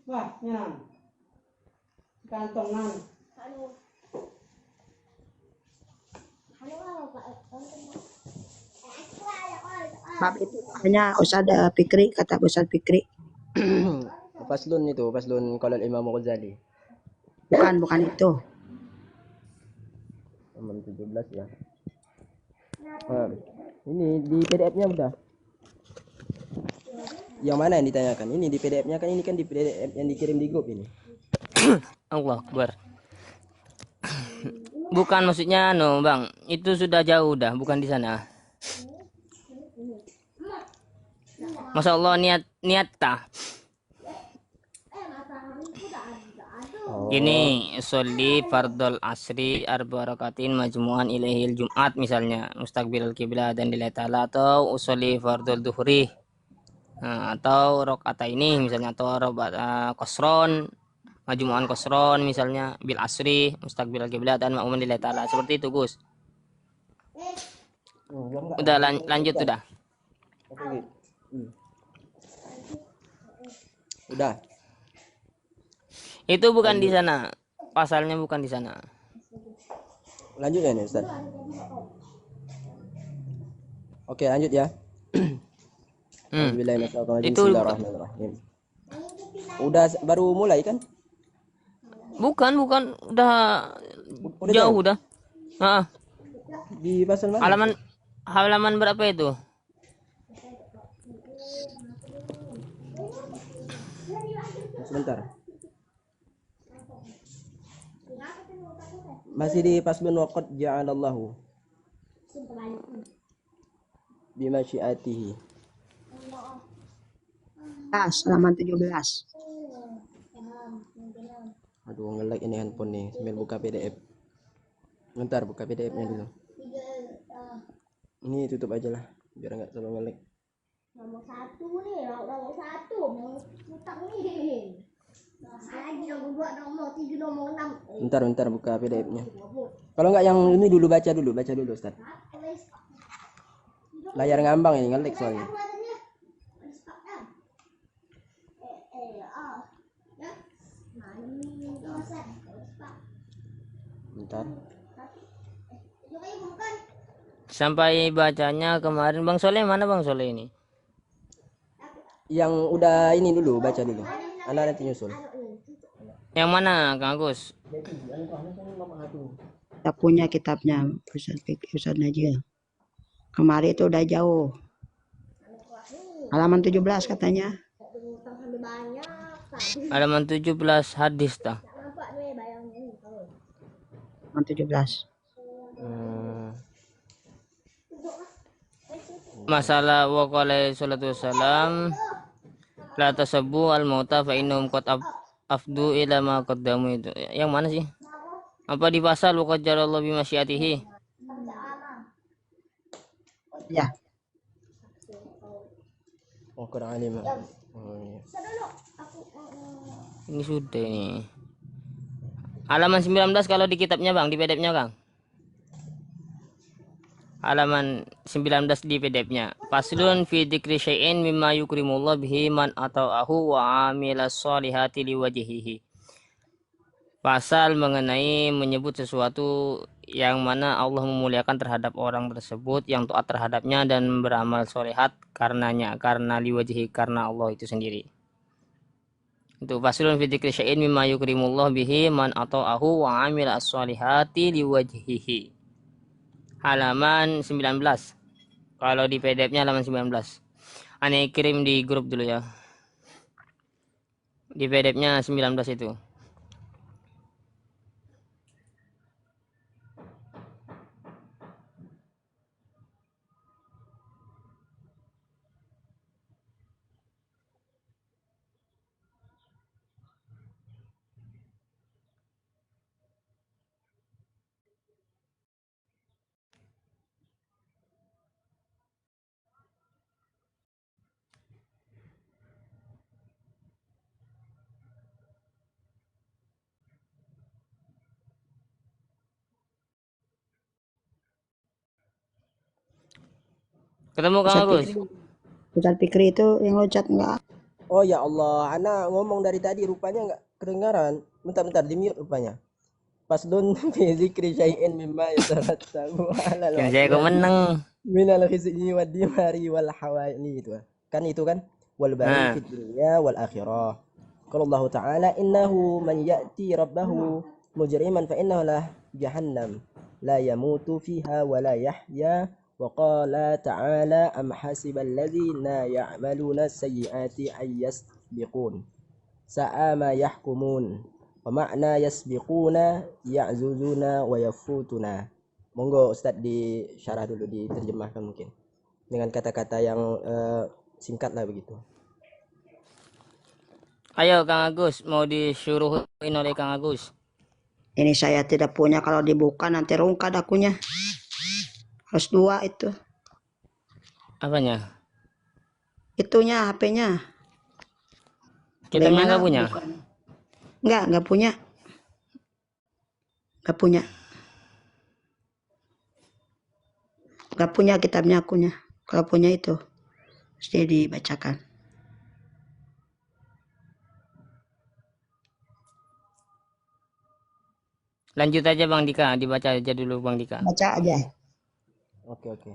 Wah, nyan. Kantongan. Bab itu hanya Ustaz Fikri, kata Ustaz Fikri. Faslun itu, faslun qala Imam Ghazali. Bukan itu. Nomor 17 ya. Ini di PDF-nya udah. Yang mana yang ditanyakan? Ini di PDF-nya kan, ini kan di PDF yang dikirim di grup ini. Allah Akbar. Bukan maksudnya Bang. Itu sudah jauh dah, bukan di sana. Masya Allah niat tah. Gini, sholli fardol asri arba rakatin majmu'an ilaihil Jumat misalnya, mustaqbilal kiblat dan lillahi ta'ala, atau usolli fardol duhri. Atau rakaat ini misalnya, atau qasron majmu'an qasron misalnya bil asri mustaqbilal kiblat dan ma'muman lillahi ta'ala. Seperti itu, Gus. Udah lanjut sudah. Udah. Itu bukan di sana. Pasalnya bukan di sana. Lanjut ya nih Ustaz. Oke, lanjut ya. Itu Bismillahirrahmanirrahim. Udah baru mulai kan? bukan udah Udah jauh udah. Ah, Di pasal mana? halaman berapa itu? Sebentar. Masih di faslun waqad ja'alallahu bimasyiatihi. Halaman 17. Aduh, nge-lag ini handphone nih. Sambil buka PDF. Bentar, buka PDF-nya dulu. Ini tutup aja lah, biar nggak terlalu nge-lag. Nomor 1 nih, nomor 1 yang utang nih. Lagi nomor 2, nomor 3, nomor 6. Bentar buka PDF-nya. Kalau nggak yang ini dulu baca dulu Ustaz. Layar ngambang ini nge-lag soalnya. Bentar. Sampai bacanya kemarin Bang Soleh, mana Bang Soleh ini? Yang udah ini dulu baca dulu. Anak nanti nyusul. Yang mana Kang Agus? Tak punya kitabnya Ustaz Najil. Kemarin itu udah jauh. Halaman 17 katanya. Halaman 17 hadis dah. Halaman 17. Masalah wa qala sallallahu wasallam la tasabbu al mauta fa innahum qad afdu ila ma qaddamu itu. Yang mana sih? Apa di pasal wa qad jarallahu bi masyiatihi? Ya. Oh, kurang alim. Oh, iya. Ini sudah ini. Halaman 19 kalau di kitabnya Bang, di PDF-nya Kang. Halaman 19 di PDF-nya. Faslun fi dzikri syai'in mimma yukrimullah bihi man ata'ahu wa amila sholihati liwajhihi. Pasal mengenai menyebut sesuatu yang mana Allah memuliakan terhadap orang tersebut yang taat terhadapnya dan beramal sholihat karenanya, karena liwajhihi, karena Allah itu sendiri. Itu faslun fi dzikri syai'in mimma yukrimullah bihi man ata'ahu wa amila sholihati liwajhihi. Halaman 19. Kalau di PDF-nya halaman 19. Aneh kirim di grup dulu ya. Di PDF-nya 19 itu. Ketemu Kang Agus? Ustaz Fikri itu yang loncat enggak? Oh ya Allah, anak ngomong dari tadi rupanya nggak kedengaran. Bentar di mute rupanya. Faslun fi dzikri syai'in mimma yatarattabu 'alal Yang saya menang. minal khizyi wad dimari wal hawaini itu. Kan itu kan wal bari fid dunya wal akhirah. Qala Allah Ta'ala innahu man ya'ti rabbahu mujriman fa innahu lah jahannam la yamutu fiha wa la yahya wa qala ta'ala am hasibal ladzina ya'maluna sayyiati ay yasbiqun sa'a ma yahkumun wa ma'na yasbiquna ya'zuzuna wa yafutuna. Monggo Ustaz di syarah dulu, diterjemahkan mungkin dengan kata-kata yang singkat lah begitu. Ayo Kang Agus, mau disuruhin oleh Kang Agus. Ini saya tidak punya, kalau dibuka nanti rungkad akunya. Harus 2 itu. Apanya? Itunya HP-nya. Kitabnya nggak punya? Nggak punya. Nggak punya. Nggak punya kitabnya akunya. Kalau punya itu mesti dibacakan. Lanjut aja Bang Dika, dibaca aja dulu Bang Dika. Baca aja. Oke.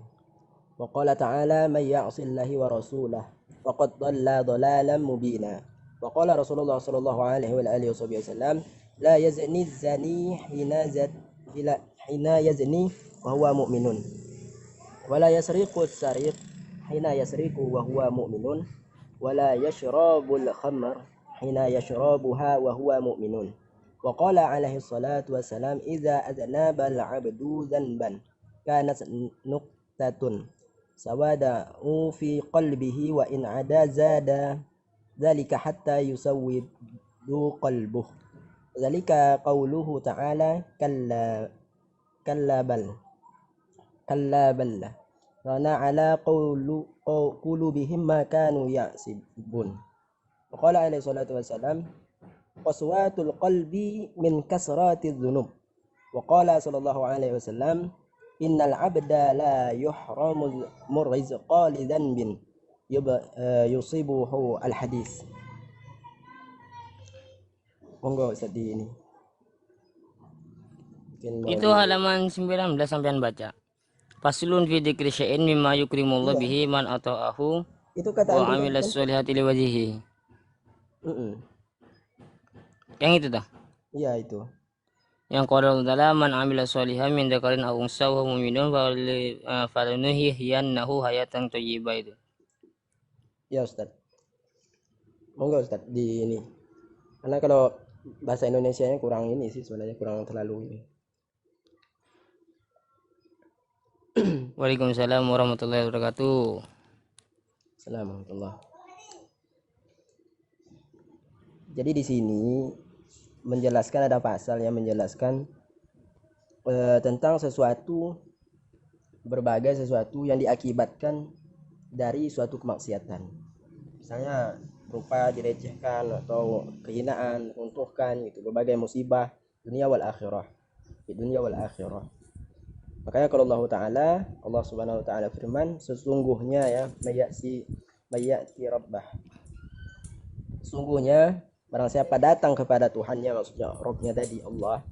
وقال تعالى من يعص الله ورسوله فقد ضل ضلالا مبينا. وقال رسول الله صلى الله عليه وآله وصحبه وسلم لا يزني الزاني حين يزني وهو مؤمن ولا يسرق السارق حين يسرق وهو مؤمن ولا يشرب الخمر حين يشربها وهو مؤمن. وقال عليه الصلاة والسلام إذا أذنب العبد ذنبا كانت نقطة سواد في قلبه وإن عدا زاد ذلك حتى يسود قلبه. ذلك قوله تعالى كلا بل رنا على قلوبهم ما كانوا يعصبون. وقال عليه الصلاة والسلام قسوة القلب من كثرة الذنوب. وقال صلى الله عليه وسلم innal abda la yuhramu rizqa li dhanbin yusibuhu al hadis. Monggo Ustaz di ini. Itu halaman 19 sampean baca. Faslun fi dzikri syai'in mimma yukrimullah bihi man ata'ahu Itu kata wa amila sholihati liwajhihi. Yang itu dah. Iya itu. Yang qala ta'ala man amila sholihan min dzakarin aw unsa wa mu'minun falanuhyiyannahu hayatan thayyibah itu. Ya Ustaz. Monggo Ustaz di ini. Karena kalau bahasa Indonesianya kurang ini sih sebenarnya, kurang terlalu ini. Waalaikumsalam warahmatullahi wabarakatuh. Assalamualaikum. Jadi di sini menjelaskan, ada pasal yang menjelaskan tentang sesuatu, berbagai sesuatu yang diakibatkan dari suatu kemaksiatan. Misalnya berupa dilecehkan atau kehinaan, runtuhkan gitu, berbagai musibah dunia wal akhirah. Di dunia wal akhirah. Makanya kalau Allah Subhanahu wa taala firman, sesungguhnya ya mayati rabbah. Sesungguhnya barang siapa datang kepada Tuhannya, maksudnya Rabbnya tadi Allah,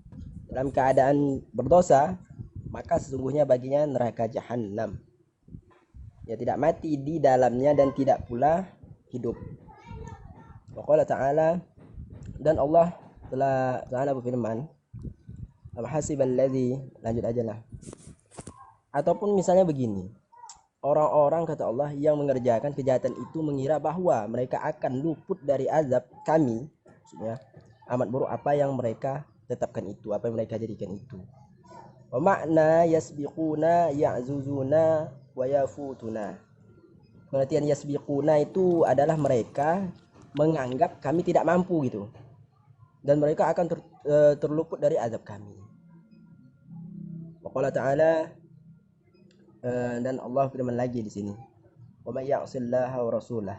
dalam keadaan berdosa, maka sesungguhnya baginya neraka jahanam. Ya, tidak mati di dalamnya dan tidak pula hidup. Waqala ta'ala, dan Allah telah berfirman, am hasiballadzi, lanjut aja lah. Ataupun misalnya begini, orang-orang kata Allah yang mengerjakan kejahatan itu mengira bahwa mereka akan luput dari azab kami, maksudnya amat buruk apa yang mereka tetapkan itu, apa yang mereka jadikan itu. Wa makna yasbiquna ya'zuzuna wa yafutuna. Pengertian yasbiquna itu adalah mereka menganggap kami tidak mampu gitu, dan mereka akan terluput dari azab kami. Wa qala ta'ala, dan Allah firman lagi di sini, wa may ya'sillaha wa rasulah,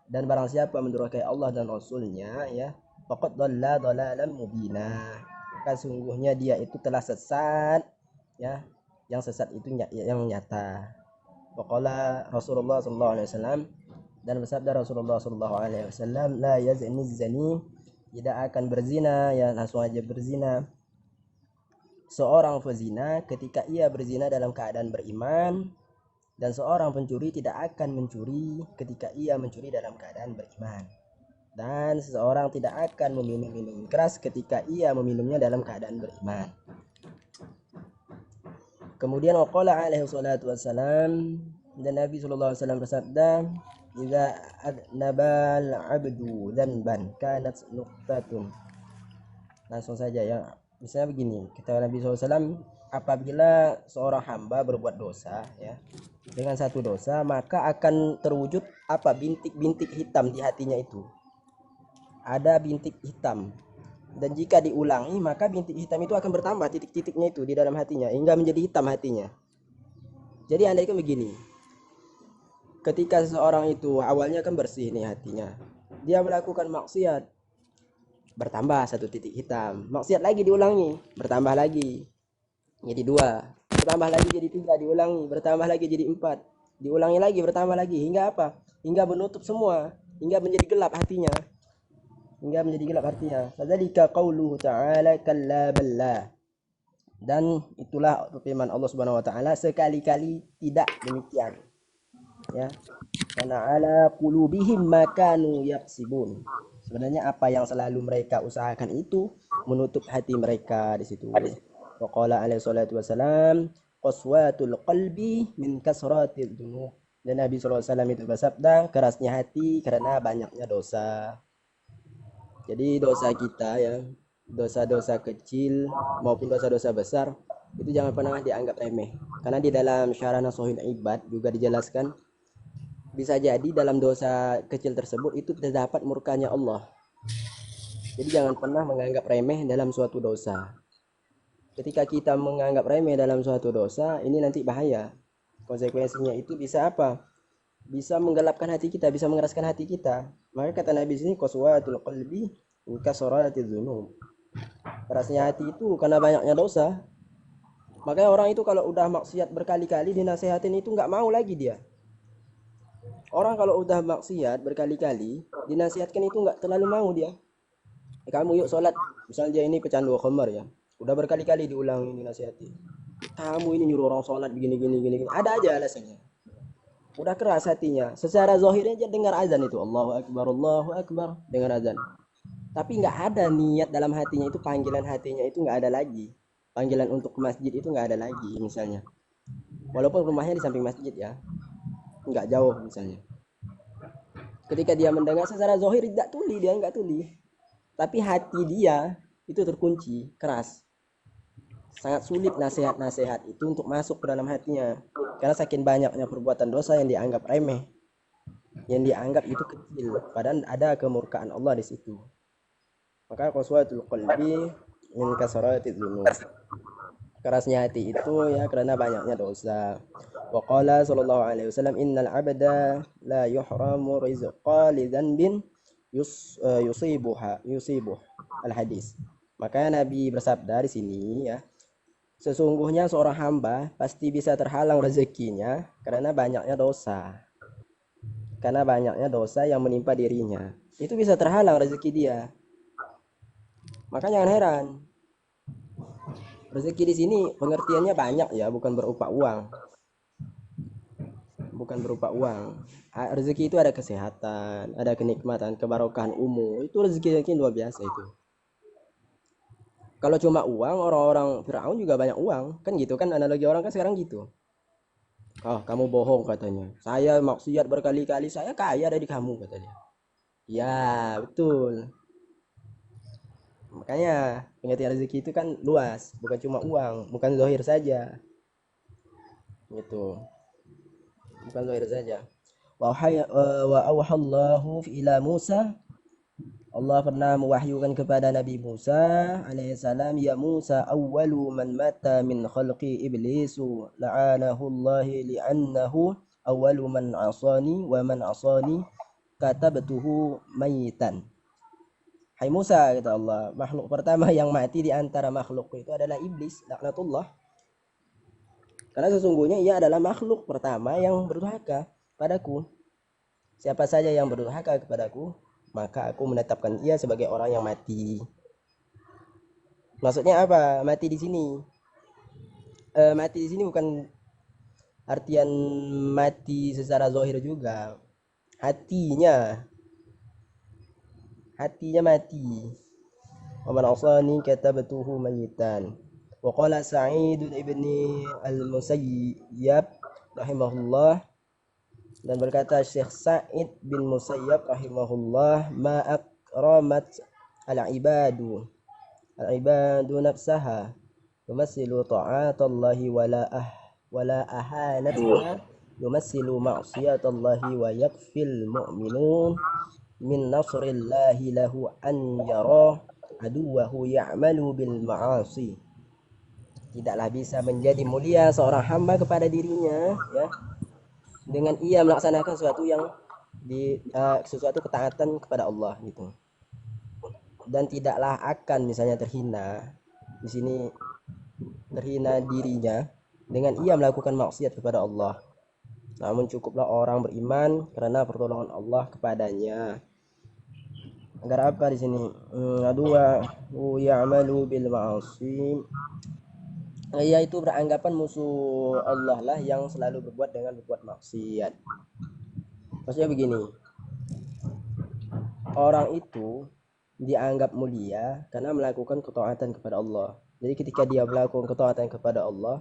dan barang siapa mendurhakai Allah dan Rasulnya, ya, faqad dhalla dhalalan mubina, maka sungguhnya dia itu telah sesat, ya, yang sesat itu yang nyata. Waqala Rasulullah sallallahu alaihi wasallam, dan bersabda Rasulullah sallallahu alaihi wasallam, la yazni zani, tidak akan berzina, ya langsung aja berzina, seorang pezina ketika ia berzina dalam keadaan beriman, dan seorang pencuri tidak akan mencuri ketika ia mencuri dalam keadaan beriman, dan seseorang tidak akan meminum minuman keras ketika ia meminumnya dalam keadaan beriman. Kemudian waqala alaihi salatu wassalam, dan Nabi sallallahu alaihi wasallam bersabda, idza adnabal abdu dzanban kanat nuqtatun. Langsung saja ya. Misalnya begini, kata Nabi SAW, apabila seorang hamba berbuat dosa, ya, dengan satu dosa, maka akan terwujud apa? Bintik-bintik hitam di hatinya itu. Ada bintik hitam. Dan jika diulangi, maka bintik hitam itu akan bertambah, titik-titiknya itu di dalam hatinya, hingga menjadi hitam hatinya. Jadi andaikan begini, ketika seseorang itu awalnya kan bersih nih hatinya, dia melakukan maksiat, bertambah satu titik hitam, maksiat lagi diulangi, bertambah lagi jadi 2, bertambah lagi jadi 3, diulangi, bertambah lagi jadi 4, diulangi lagi, bertambah lagi, hingga apa? Hingga menutup semua, hingga menjadi gelap hatinya. hingga menjadi gelap artinya. Fadzalika qauluhu ta'ala kalla balla. Dan itulah firman Allah Subhanahu wa taala, sekali-kali tidak demikian. Ya. Karena ala qulubihim ma kanu yaksibun. Sebenarnya apa yang selalu mereka usahakan itu menutup hati mereka di situ. Wa qala alaihi salatu wasalam, qaswatul qalbi min kasratil dzunub. Dan Nabi SAW itu bersabda, kerasnya hati karena banyaknya dosa. Jadi dosa kita ya, dosa-dosa kecil maupun dosa-dosa besar itu jangan pernah dianggap remeh. Karena di dalam Syarah Nasuhul Ibad juga dijelaskan, bisa jadi dalam dosa kecil tersebut itu terdapat murkanya Allah. Jadi jangan pernah menganggap remeh dalam suatu dosa. Ketika kita menganggap remeh dalam suatu dosa, ini nanti bahaya. Konsekuensinya itu bisa apa? Bisa menggelapkan hati kita, bisa mengeraskan hati kita. Maka kata Nabi sini, qaswatul qalbi min kasratil dzunub. Kerasnya hati itu karena banyaknya dosa. Makanya orang itu kalau udah maksiat berkali-kali dinasihatin itu nggak mau lagi dia. Orang kalau udah maksiat berkali-kali dinasihatkan itu nggak terlalu mau dia. Kamu yuk sholat, misalnya dia ini pecandu khamar ya, udah berkali-kali diulangi dinasihati. Kamu ini nyuruh orang sholat begini. Ada aja alasannya. Udah keras hatinya. Secara zahirnya aja dengar azan itu, Allahu Akbar, dengar azan. Tapi nggak ada niat dalam hatinya itu, panggilan hatinya itu nggak ada lagi. Panggilan untuk ke masjid itu nggak ada lagi misalnya. Walaupun rumahnya di samping masjid ya, nggak jauh misalnya. Ketika dia mendengar secara zahir tidak tuli, dia nggak tuli. Tapi hati dia itu terkunci, keras. Sangat sulit nasihat-nasihat itu untuk masuk ke dalam hatinya. Karena saking banyaknya perbuatan dosa yang dianggap remeh, yang dianggap itu kecil, padahal ada kemurkaan Allah di situ. Maka qaswatul qalbi min kasratil dzunub. Kerasnya hati itu ya karena banyaknya dosa. Wa qala sallallahu alaihi wasallam, innal abda la yuhramu rizqa li dzanbin yusibuh al-hadis. Maka Nabi bersabda di sini ya, sesungguhnya seorang hamba pasti bisa terhalang rezekinya karena banyaknya dosa. Karena banyaknya dosa yang menimpa dirinya. Itu bisa terhalang rezeki dia. Maka jangan heran. Rezeki di sini pengertiannya banyak ya, bukan berupa uang. Bukan berupa uang. Rezeki itu ada kesehatan, ada kenikmatan, kebarokahan umum. Itu rezeki yang luar biasa itu. Kalau cuma uang, orang-orang Firaun juga banyak uang. Kan gitu kan, analogi orang kan sekarang gitu. Oh, kamu bohong katanya. Saya maksiat berkali-kali, saya kaya dari kamu katanya. Ya, betul. Makanya pengertian rezeki itu kan luas, bukan cuma uang, bukan zahir saja. Gitu. Bukan zahir saja. Wa auhallahu ila Musa, Allah pernah mewahyukan kepada Nabi Musa alaihissalam, ya Musa, awwalu man mata min khalqi iblisu la'anahu Allah li'annahu awwalu man asani wa man asani katabtuhu mayitan. Hai Musa, kata Allah, makhluk pertama yang mati di antara makhluk itu adalah iblis, laknatullah. Karena sesungguhnya ia adalah makhluk pertama yang berdurhaka padaku. Siapa saja yang berdurhaka kepadaku, maka aku menetapkan ia sebagai orang yang mati. Maksudnya apa? Mati di sini. Mati di sini bukan artian mati secara zahir juga. Hatinya mati. Wa man asani katabtuhu mayitan. Wa qala Sa'id ibn al-Musayyab rahimahullah, dan berkata Syekh Sa'id bin Musayyab rahimahullah, ma akramat al-ibadu nafsaha yumassilu ta'atallahi wala ahanatha yumassilu ma'siyatallahi wa yakfil mu'minun min nasrillahi lahu an yara aduwahu ya'malu bil ma'asi. Tidaklah bisa menjadi mulia seorang hamba kepada dirinya ya, dengan ia melaksanakan sesuatu ketaatan kepada Allah gitu. Dan tidaklah akan misalnya terhina, di sini terhina dirinya dengan ia melakukan maksiat kepada Allah. Namun cukuplah orang beriman karena pertolongan Allah kepadanya. Agar apa di sini? Dua ya'malu bil ma'asi, yaitu beranggapan musuh Allah lah yang selalu berbuat maksiat. Maksudnya begini, orang itu dianggap mulia karena melakukan ketaatan kepada Allah. Jadi ketika dia melakukan ketaatan kepada Allah,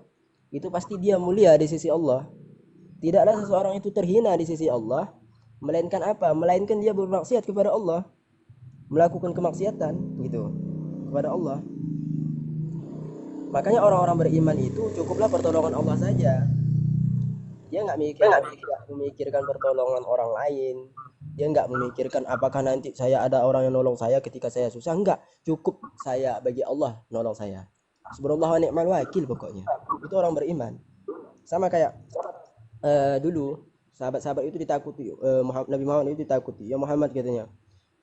itu pasti dia mulia di sisi Allah. Tidaklah seseorang itu terhina di sisi Allah, melainkan apa? Melainkan dia bermaksiat kepada Allah, melakukan kemaksiatan gitu kepada Allah. Makanya orang-orang beriman itu cukuplah pertolongan Allah saja. Dia nggak memikirkan pertolongan orang lain. Dia nggak memikirkan apakah nanti saya ada orang yang nolong saya ketika saya susah. Enggak, cukup saya bagi Allah nolong saya. Subhanallah wa ni'mal wakil pokoknya. Itu orang beriman. Sama kayak dulu sahabat-sahabat itu ditakuti, Nabi Muhammad itu ditakuti. Ya Muhammad katanya,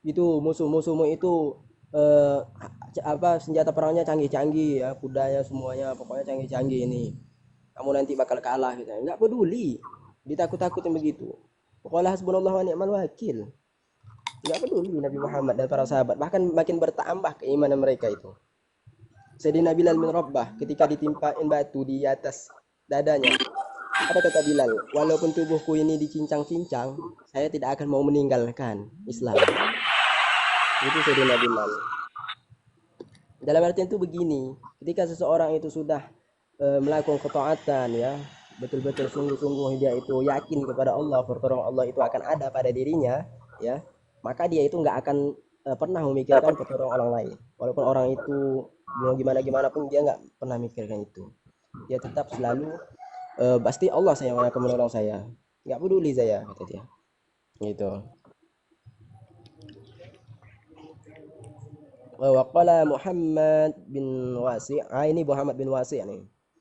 itu musuh-musuhmu itu senjata perangnya canggih-canggih ya, kudanya semuanya pokoknya canggih-canggih ini. Kamu nanti bakal kalah gitu. Enggak peduli. Ditakut-takutin begitu. Pokoknya hasbunallah wa ni'mal wakil. Enggak peduli Nabi Muhammad dan para sahabat, bahkan makin bertambah keimanan mereka itu. Sayyidina Bilal bin Rabah ketika ditimpain batu di atas dadanya, apa kata Bilal? Walaupun tubuhku ini dicincang-cincang, saya tidak akan mau meninggalkan Islam. Itu Sayyidina Bilal. Dalam artian itu begini, ketika seseorang itu sudah melakukan ketaatan ya, betul-betul sungguh-sungguh dia itu yakin kepada Allah, pertolongan Allah itu akan ada pada dirinya ya, maka dia itu nggak akan pernah memikirkan pertolongan orang lain. Walaupun orang itu mau gimana pun dia nggak pernah mikirkan itu. Dia tetap selalu pasti Allah yang akan menolong saya, nggak peduli saya, kata dia gitu. Waqala Muhammad bin Wasi', ini Muhammad bin Wasi' nih.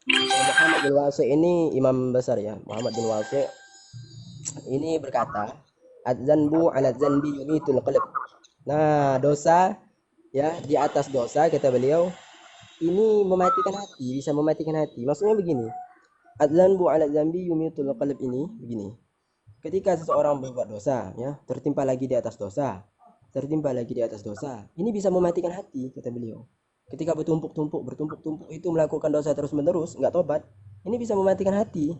Muhammad bin Wasi' ini imam besar ya. Muhammad bin Wasi' ini berkata, "Az-zanbu 'ala zanbi yumitul qalb." Nah, dosa ya di atas dosa, kata beliau, ini mematikan hati, bisa mematikan hati. Maksudnya begini, az-zanbu 'ala zanbi yumitul qalb ini begini. Ketika seseorang berbuat dosa ya, tertimpa lagi di atas dosa, ini bisa mematikan hati, kata beliau. Ketika bertumpuk-tumpuk itu melakukan dosa terus-menerus, nggak tobat, ini bisa mematikan hati.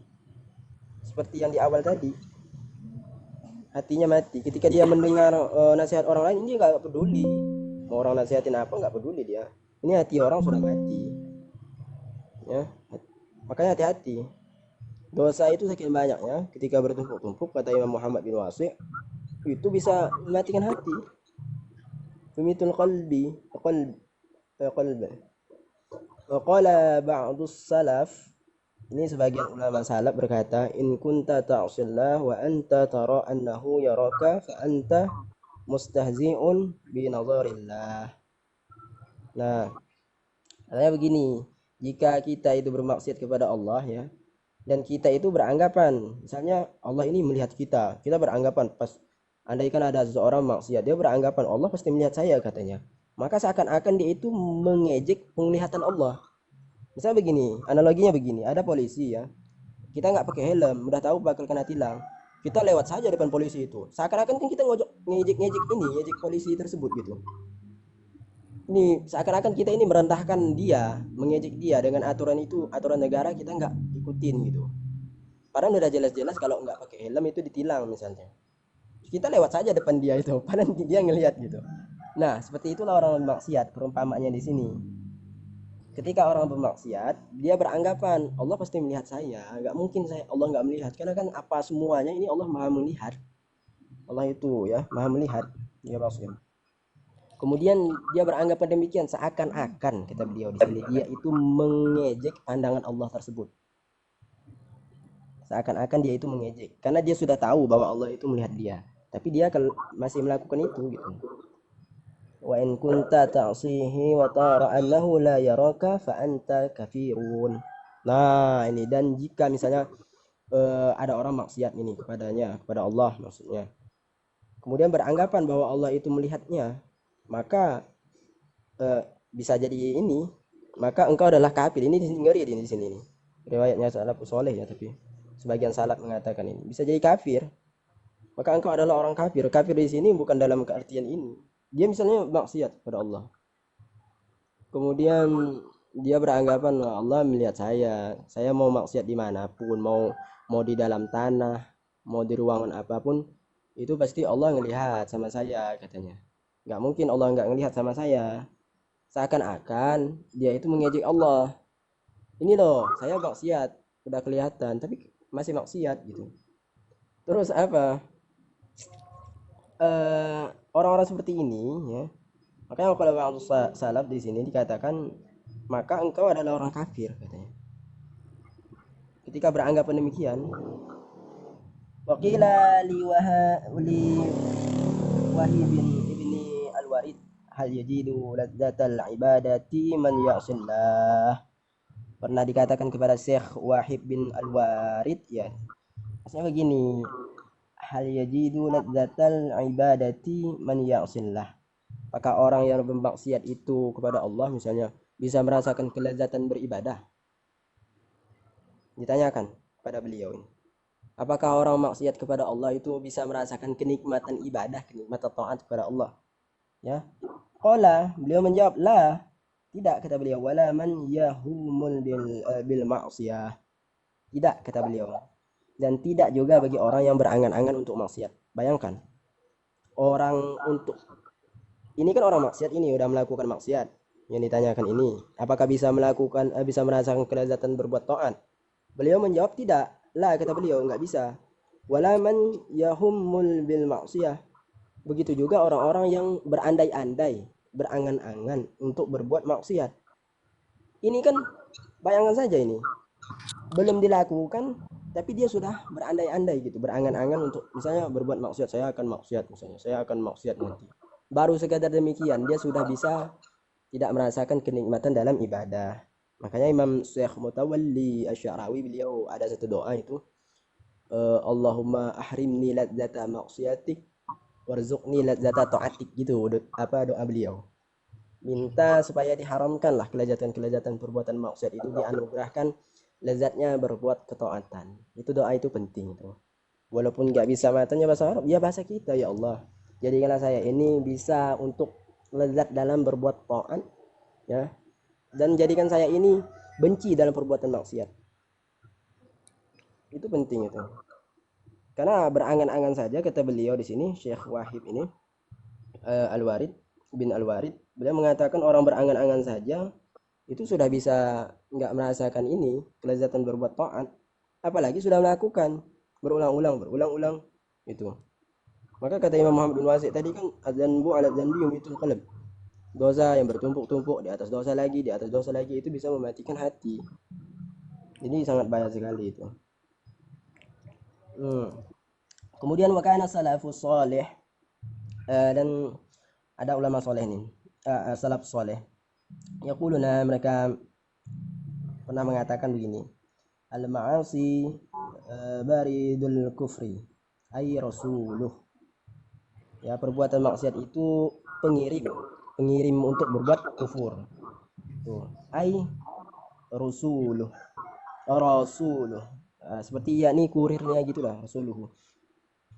Seperti yang di awal tadi, hatinya mati. Ketika dia mendengar nasihat orang lain, dia nggak peduli. Mau orang nasihatin apa, nggak peduli dia. Ini hati orang sudah mati. Ya, makanya hati-hati. Dosa itu saking banyaknya, ketika bertumpuk-tumpuk, kata Imam Muhammad bin Wasi', itu bisa mematikan hati. Tumitul qalbi, qalb. Waqala ba'dus salaf, ini sebagian ulama salaf berkata, in kunta ta'sillah wa anta tara annahu yaraka fa anta mustahzi'un bi nadharillah. Nah, katanya begini, jika kita itu bermaksiat kepada Allah ya, dan kita itu beranggapan, misalnya Allah ini melihat kita beranggapan pas andaikan ada seseorang maksiat, dia beranggapan Allah pasti melihat saya, katanya. Maka seakan-akan dia itu mengejek penglihatan Allah. Misalnya begini, analoginya begini, ada polisi ya, kita nggak pakai helm, udah tahu bakal kena tilang, kita lewat saja depan polisi itu, seakan-akan kan kita ngejek polisi tersebut gitu. Ini seakan-akan kita ini merendahkan dia, mengejek dia dengan aturan itu, aturan negara kita nggak ikutin gitu. Padahal udah jelas-jelas kalau nggak pakai helm itu ditilang misalnya. Kita lewat saja depan dia itu, padahal dia ngelihat gitu. Nah, seperti itulah orang bermaksiat, perumpamaannya di sini. Ketika orang bermaksiat, dia beranggapan Allah pasti melihat saya, nggak mungkin Allah nggak melihat, karena kan apa semuanya ini Allah maha melihat. Allah itu ya maha melihat, dia maksudnya. Kemudian dia beranggapan demikian, seakan-akan kata beliau di sini dia itu mengejek pandangan Allah tersebut. Seakan-akan dia itu mengejek, karena dia sudah tahu bahwa Allah itu melihat dia, tapi dia masih melakukan itu gitu. Wa in kunta ta'sihi wa tara annahu la yaraka fa anta kafirun. Nah, ini, dan jika misalnya ada orang maksiat ini kepada Allah maksudnya, kemudian beranggapan bahwa Allah itu melihatnya, maka bisa jadi ini, maka engkau adalah kafir. Ini ngeri di sini nih. Riwayatnya salafus saleh ya, tapi sebagian salaf mengatakan ini bisa jadi kafir. Maka engkau adalah orang kafir. Kafir di sini bukan dalam keartian ini. Dia misalnya maksiat kepada Allah. Kemudian dia beranggapan, "Wah, Allah melihat saya mau maksiat dimanapun, mau di dalam tanah, mau di ruangan apapun, itu pasti Allah ngelihat sama saya," katanya. Nggak mungkin Allah nggak ngelihat sama saya. Seakan-akan dia itu mengejek Allah. Ini loh, saya maksiat, udah kelihatan, tapi masih maksiat gitu. Terus apa? Orang-orang seperti ini, ya. Makanya kalau bang salaf di sini dikatakan, maka engkau adalah orang kafir, katanya. Ketika beranggapan demikian, waqila li Wahib bin ibni al-Warid, hal yajidu ladzatal ibadati man ya'sillah. Pernah dikatakan kepada Syekh Wahib bin al-Warid, ya. Maksudnya begini, hal yajidu ladzatal ibadati man ya'sillah. Apakah orang yang bermaksiat itu kepada Allah misalnya bisa merasakan kelezatan beribadah? Ditanyakan pada beliau ini. Apakah orang maksiat kepada Allah itu bisa merasakan kenikmatan ibadah, kenikmatan taat kepada Allah? Ya. Qala, beliau menjawab, la. Tidak, kata beliau. Wala man yahumul bil ma'siyah. Tidak, kata beliau. Dan tidak juga bagi orang yang berangan-angan untuk maksiat. Bayangkan. Orang untuk ini kan orang maksiat ini udah melakukan maksiat. Yang ditanyakan ini, apakah bisa merasakan kelezatan berbuat taat? Beliau menjawab tidak. La, kata beliau, nggak bisa. Wala man yahumul bil ma'siyah. Begitu juga orang-orang yang berandai-andai, berangan-angan untuk berbuat maksiat. Ini kan bayangan saja ini. Belum dilakukan, tapi dia sudah berandai-andai gitu, berangan-angan untuk misalnya berbuat maksiat, saya akan maksiat misalnya, saya akan maksiat nanti. Baru sekadar demikian dia sudah bisa tidak merasakan kenikmatan dalam ibadah. Makanya Imam Syekh Mutawalli Asy-Sya'rawi beliau ada satu doa itu, Allahumma ahrimni ladzata maksiatik warzuqni ladzata ta'atik, gitu apa doa beliau. Minta supaya diharamkanlah kelezatan-kelezatan perbuatan maksiat itu, dianugerahkan lezatnya berbuat ketaatan. Itu doa itu penting itu. Walaupun nggak bisa matanya bahasa Arab, ya bahasa kita, ya Allah. Jadikanlah saya ini bisa untuk lezat dalam berbuat taat, ya. Dan jadikan saya ini benci dalam perbuatan maksiat. Itu penting itu. Karena berangan-angan saja, kata beliau di sini, Syekh Wahib ini, Al-Warid bin Al-Warid, beliau mengatakan orang berangan-angan saja itu sudah bisa nggak merasakan ini kelezatan berbuat taat, apalagi sudah melakukan berulang-ulang itu. Maka kata Imam Muhammad bin Wasi tadi kan, adzanbu ala dzanbi yumitul qalb. Dosa yang bertumpuk-tumpuk di atas dosa lagi, di atas dosa lagi, itu bisa mematikan hati. Jadi sangat bahaya sekali itu. Kemudian wakana salafus salih, dan ada ulama soleh nih, salaf soleh. Yaquluna, mereka pernah mengatakan begini, al-ma'asi baridul kufri ay rasuluh. Ya, perbuatan maksiat itu pengirim untuk berbuat kufur. Tuh, ay rasuluh. Seperti yakni kurirnya gitulah, rasuluh.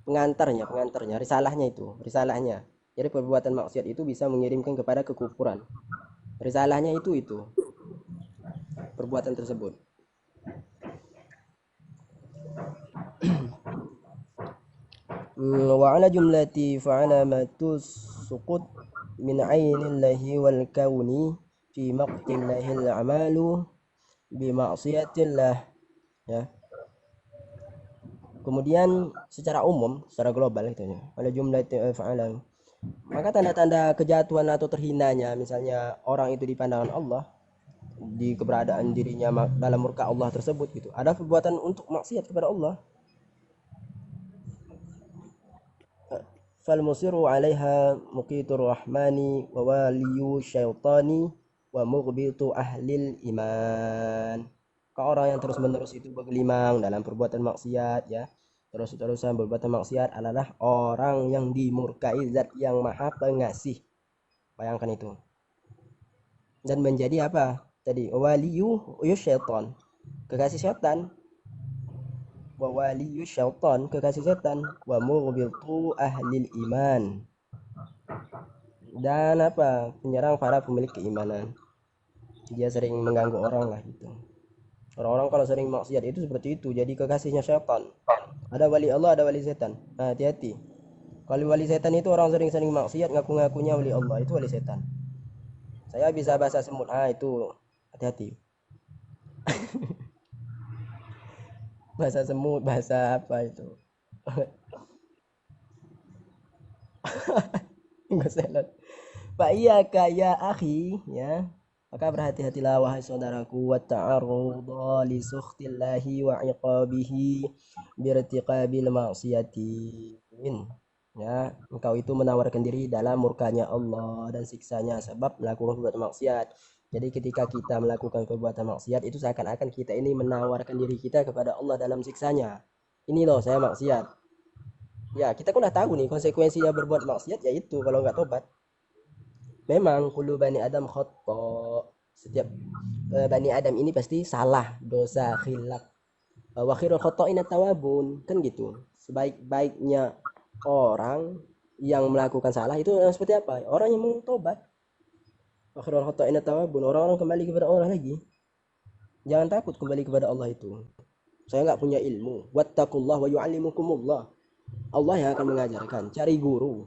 Pengantarnya, risalahnya. Jadi perbuatan maksiat itu bisa mengirimkan kepada kekufuran. Risalahnya itu perbuatan tersebut. Wa ala jumlati fa'alamatus suqut min ainillahi wal kauni fi maqtillahil a'malu bi ma'siyatillah, ya. Kemudian secara umum, secara global itu ya, ala jumlati fa'ala, maka tanda-tanda kejatuhan atau terhinanya misalnya orang itu di pandangan Allah, di keberadaan dirinya dalam murka Allah tersebut gitu, ada perbuatan untuk maksiat kepada Allah. Fal musiru 'alaiha muqitur rahmani wa waliyu syaitani wa mughbitu ahlil iman. Orang yang terus-menerus itu bergelimang dalam perbuatan maksiat, ya, terus-terusan berbuat maksiat adalah orang yang dimurkai Zat yang Maha Pengasih. Bayangkan itu. Dan menjadi apa? Tadi waliyu syaitan, kekasih setan. Wa waliyu syaitan, kekasih setan. Wa mughbitu ahlil iman. dan apa, penyerang para pemilik keimanan. Dia sering mengganggu orang lah gitu. Orang-orang kalau sering maksiat itu seperti itu, jadi kekasihnya syaitan. Ada wali Allah, ada wali setan. Nah, hati-hati. Kalau wali setan itu orang sering-sering maksiat, ngaku-ngakunya wali Allah, itu wali setan. Saya bisa bahasa semut, itu hati-hati. Bahasa semut, bahasa apa itu? Enggak salah. Pak iya ya akhi, ya. Maka berhati-hatilah wahai saudaraku, wa ta'arrudha li sukhtillahi wa iqabihi birtiqabil ma'siyatin. Ya, engkau itu menawarkan diri dalam murkanya Allah dan siksanya sebab melakukan perbuatan maksiat. Jadi ketika kita melakukan perbuatan maksiat itu seakan-akan kita ini menawarkan diri kita kepada Allah dalam siksanya. Ini loh saya maksiat. Ya, kita kan udah tahu nih konsekuensinya berbuat maksiat yaitu kalau nggak tobat. Memang kullu bani Adam khata. Setiap bani Adam ini pasti salah, dosa, khilaf. Wa khairul khata'ina tawabun, kan gitu. Sebaik-baiknya orang yang melakukan salah itu seperti apa? Orang yang mau tobat. Wa khairul khata'ina tawabun, orang-orang kembali kepada Allah lagi. Jangan takut kembali kepada Allah itu. Saya nggak punya ilmu. Wattaqullah wa yu'allimukumullah. Allah yang akan mengajarkan. Cari guru.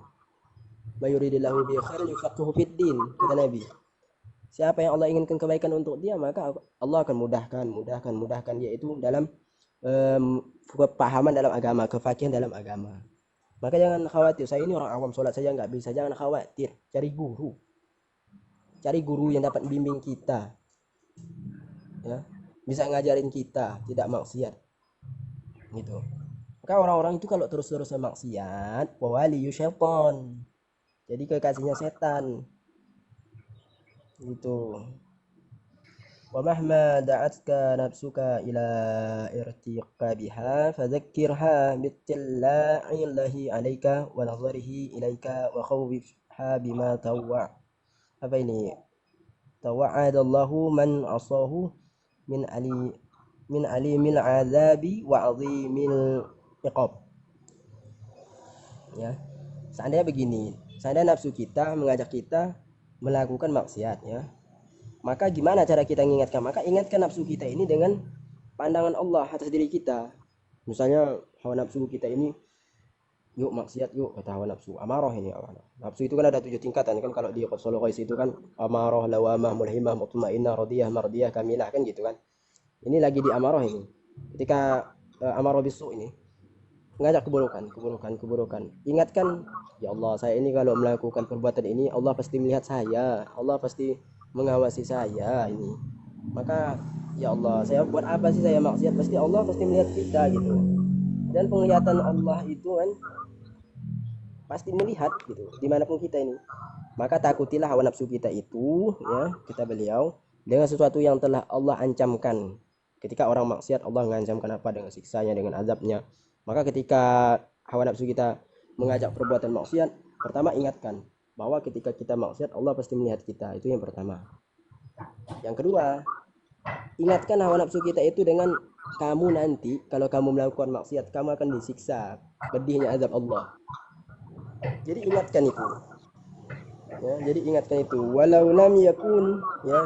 Mayuridillahu bi khairin yufaqihu fid din, kata Nabi. Siapa yang Allah inginkan kebaikan untuk dia, maka Allah akan mudahkan dia itu dalam kepahaman dalam agama, kefakihan dalam agama. Maka jangan khawatir, saya ini orang awam, sholat saja nggak bisa, jangan khawatir. Cari guru yang dapat bimbing kita, ya, bisa ngajarin kita tidak maksiat, gitu. Maka orang-orang itu kalau terus-terusan maksiat, waliyu syaitan, jadi kekasihnya setan, gitu. Wa mahma da'atka nafsuka ila irtiqabiha fadzakkirha bittillaillahi 'alaika wa nazarihi ilaika wa khawwifha bima apa ini? Tawa'adallahu man asahu min alimil azabi wa 'azimil iqab. Ya. Seandainya begini, seandainya nafsu kita mengajak kita melakukan maksiat, ya, maka gimana cara kita mengingatkan? Maka ingatkan nafsu kita ini dengan pandangan Allah atas diri kita. Misalnya hawa nafsu kita ini, yuk maksiat yuk, kata hawa nafsu. Amarah ini hawa nafsu itu kan ada 7 tingkatan kan, kalau di Qasul Qais itu kan amarah, lawamah, mulhimah, mutmainnah, radiyah, mardiyah, kamilah, kan gitu kan. Ini lagi di amarah ini. Ketika amarah bisu ini ngajak keburukan. Ingatkan, ya Allah, saya ini kalau melakukan perbuatan ini Allah pasti melihat saya, Allah pasti mengawasi saya ini. Maka ya Allah, saya buat apa sih saya maksiat, pasti Allah pasti melihat kita gitu. Dan penglihatan Allah itu kan pasti melihat gitu dimanapun kita ini. Maka takutilah hawa nafsu kita itu, ya, kita beliau, dengan sesuatu yang telah Allah ancamkan. Ketika orang maksiat, Allah mengancamkan apa? Dengan siksanya, dengan azabnya. Maka ketika hawa nafsu kita mengajak perbuatan maksiat, pertama ingatkan bahwa ketika kita maksiat Allah pasti melihat kita. Itu yang pertama. Yang kedua, ingatkan hawa nafsu kita itu dengan kamu nanti kalau kamu melakukan maksiat kamu akan disiksa, pedihnya azab Allah. Jadi ingatkan itu. Ya, jadi ingatkan itu. Walau lam yakun, ya,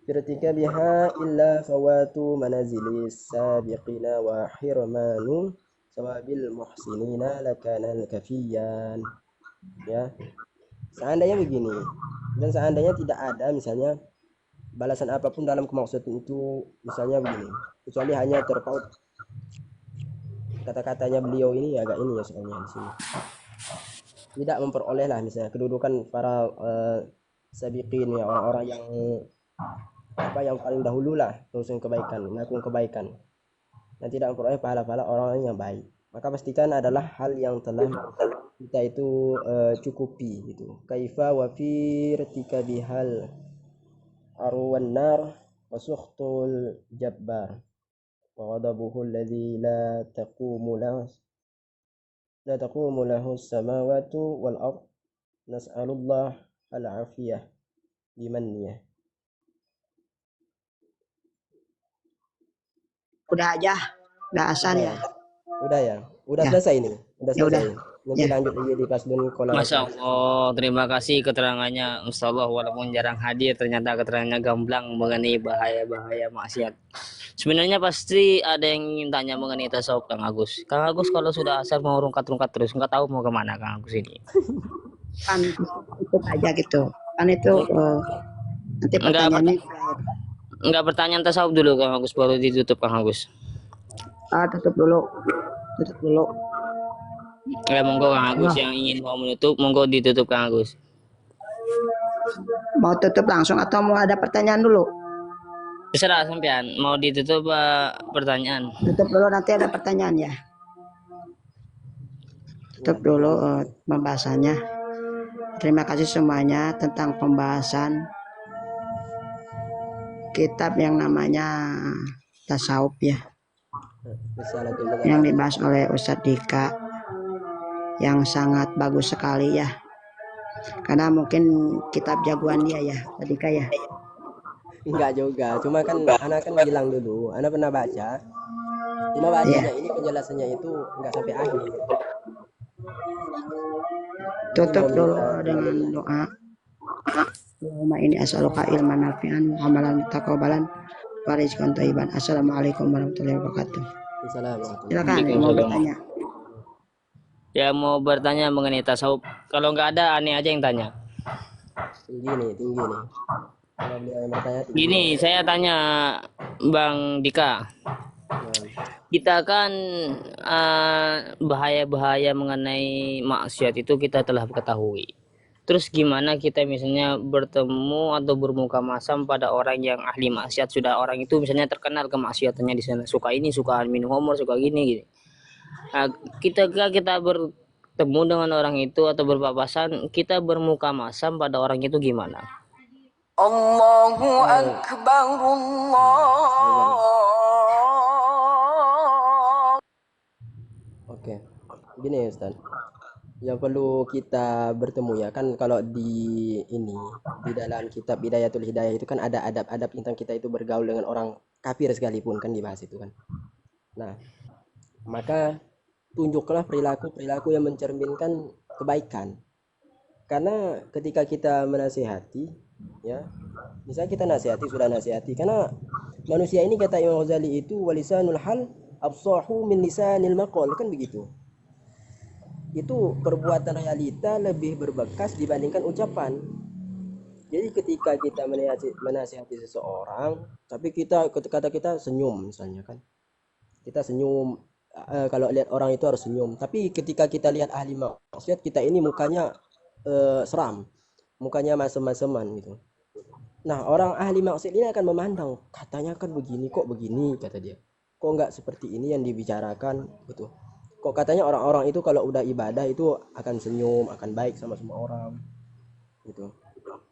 birtikabiha illa fawatu manazilis sabiqina wa hirmanu sawabil muhsinina lakana kafiyan. Ya, seandainya begini, dan seandainya tidak ada misalnya balasan apapun dalam kemaksiatan itu, misalnya begini, kecuali hanya terpaut kata-katanya beliau ini agak ini ya, soalnya di sini tidak memperoleh lah misalnya kedudukan para sabiqin, ya, orang-orang yang yang paling dahulu lah melakukan kebaikan dan tidak memperoleh pahala-pahala orang yang baik, maka pastikan adalah hal yang telah kita itu cukupi gitu. Kaifa wa fi irtikabihal arwan nar wa sukhtul jabbar wa ghadabuhu alladhi la taqumu lahu as-samawati wal ard nas'alullah al-afiyah bimanniyah. Udah aja, udah asan ya. Udah ya, udah Ya. selesai ini. Udah Ya udah. selesai. Nanti Ya. lanjut lagi di paslon Masya kolaborasi. Allah, terima kasih keterangannya Ustaz Allah, walaupun jarang hadir ternyata keterangannya gamblang mengenai bahaya-bahaya maksiat. Sebenarnya pasti ada yang ingin tanya mengenai tasawuf Kang Agus. Kang Agus kalau sudah asar mau rungkat-rungkat terus, nggak tahu mau kemana Kang Agus ini. Kan itu aja gitu. Kan itu nanti pertanyaannya Enggak pertanyaan tasawuf dulu Kang Agus, baru ditutup Kang Agus. tutup dulu. Tutup dulu. Ya monggo Kang Agus yang ingin mau menutup, monggo ditutup Kang Agus. Mau tutup langsung atau mau ada pertanyaan dulu? Terserah sampean, mau ditutup pertanyaan. Tutup dulu, nanti ada pertanyaan ya. Tutup dulu pembahasannya. Terima kasih semuanya tentang pembahasan kitab yang namanya Tasawuf ya, yang dibahas oleh Ustadz Dika, yang sangat bagus sekali ya, karena mungkin kitab jagoan dia ya Ustadz Dika ya. Enggak juga, cuma kan anak kan bilang dulu, anak pernah baca, cuma bacanya ini penjelasannya itu enggak sampai akhir. Tutup dulu dengan doa. Allahumma ini as'aluka ilman nafi'an wa amalan mutaqabbalan wa rizqan thayyiban. Assalamualaikum warahmatullahi wabarakatuh. Assalamualaikum. Silakan yang mau bertanya. Ya mau bertanya mengenai tasawuf. Kalau nggak ada aneh aja yang tanya. Tinggi nih. Kalau beliau yang bertanya tinggi. Gini, saya tanya Bang Dika. Kita kan bahaya-bahaya mengenai maksiat itu kita telah ketahui. Terus gimana kita misalnya bertemu atau bermuka masam pada orang yang ahli maksiat, sudah orang itu misalnya terkenal kemaksiatannya di sana, suka ini, suka minum homer, suka gini gitu. Nah, kita bertemu dengan orang itu atau berpapasan, kita bermuka masam pada orang itu gimana? Allahu Akbar Allah. Oke, gini Ustaz. Yang perlu kita bertemu ya kan, kalau di dalam kitab Bidayatul Hidayah itu kan ada adab-adab tentang kita itu bergaul dengan orang kafir sekalipun kan dibahas itu kan. Nah, maka tunjuklah perilaku yang mencerminkan kebaikan. Karena ketika kita menasihati ya, misalnya kita sudah nasihati, karena manusia ini kata Imam Ghazali itu walisanul hal absahu min lisanil maqal, kan begitu. Itu perbuatan realita lebih berbekas dibandingkan ucapan. Jadi ketika kita menasihati seseorang, tapi kata kita senyum misalnya kan, kita senyum, kalau lihat orang itu harus senyum. Tapi ketika kita lihat ahli maksiat, kita ini mukanya seram, mukanya masem-maseman gitu. Nah, orang ahli maksiat ini akan memandang, katanya kan begini, kok begini, kata dia, kok nggak seperti ini yang dibicarakan gitu. Kok katanya orang-orang itu kalau udah ibadah itu akan senyum, akan baik sama semua orang gitu.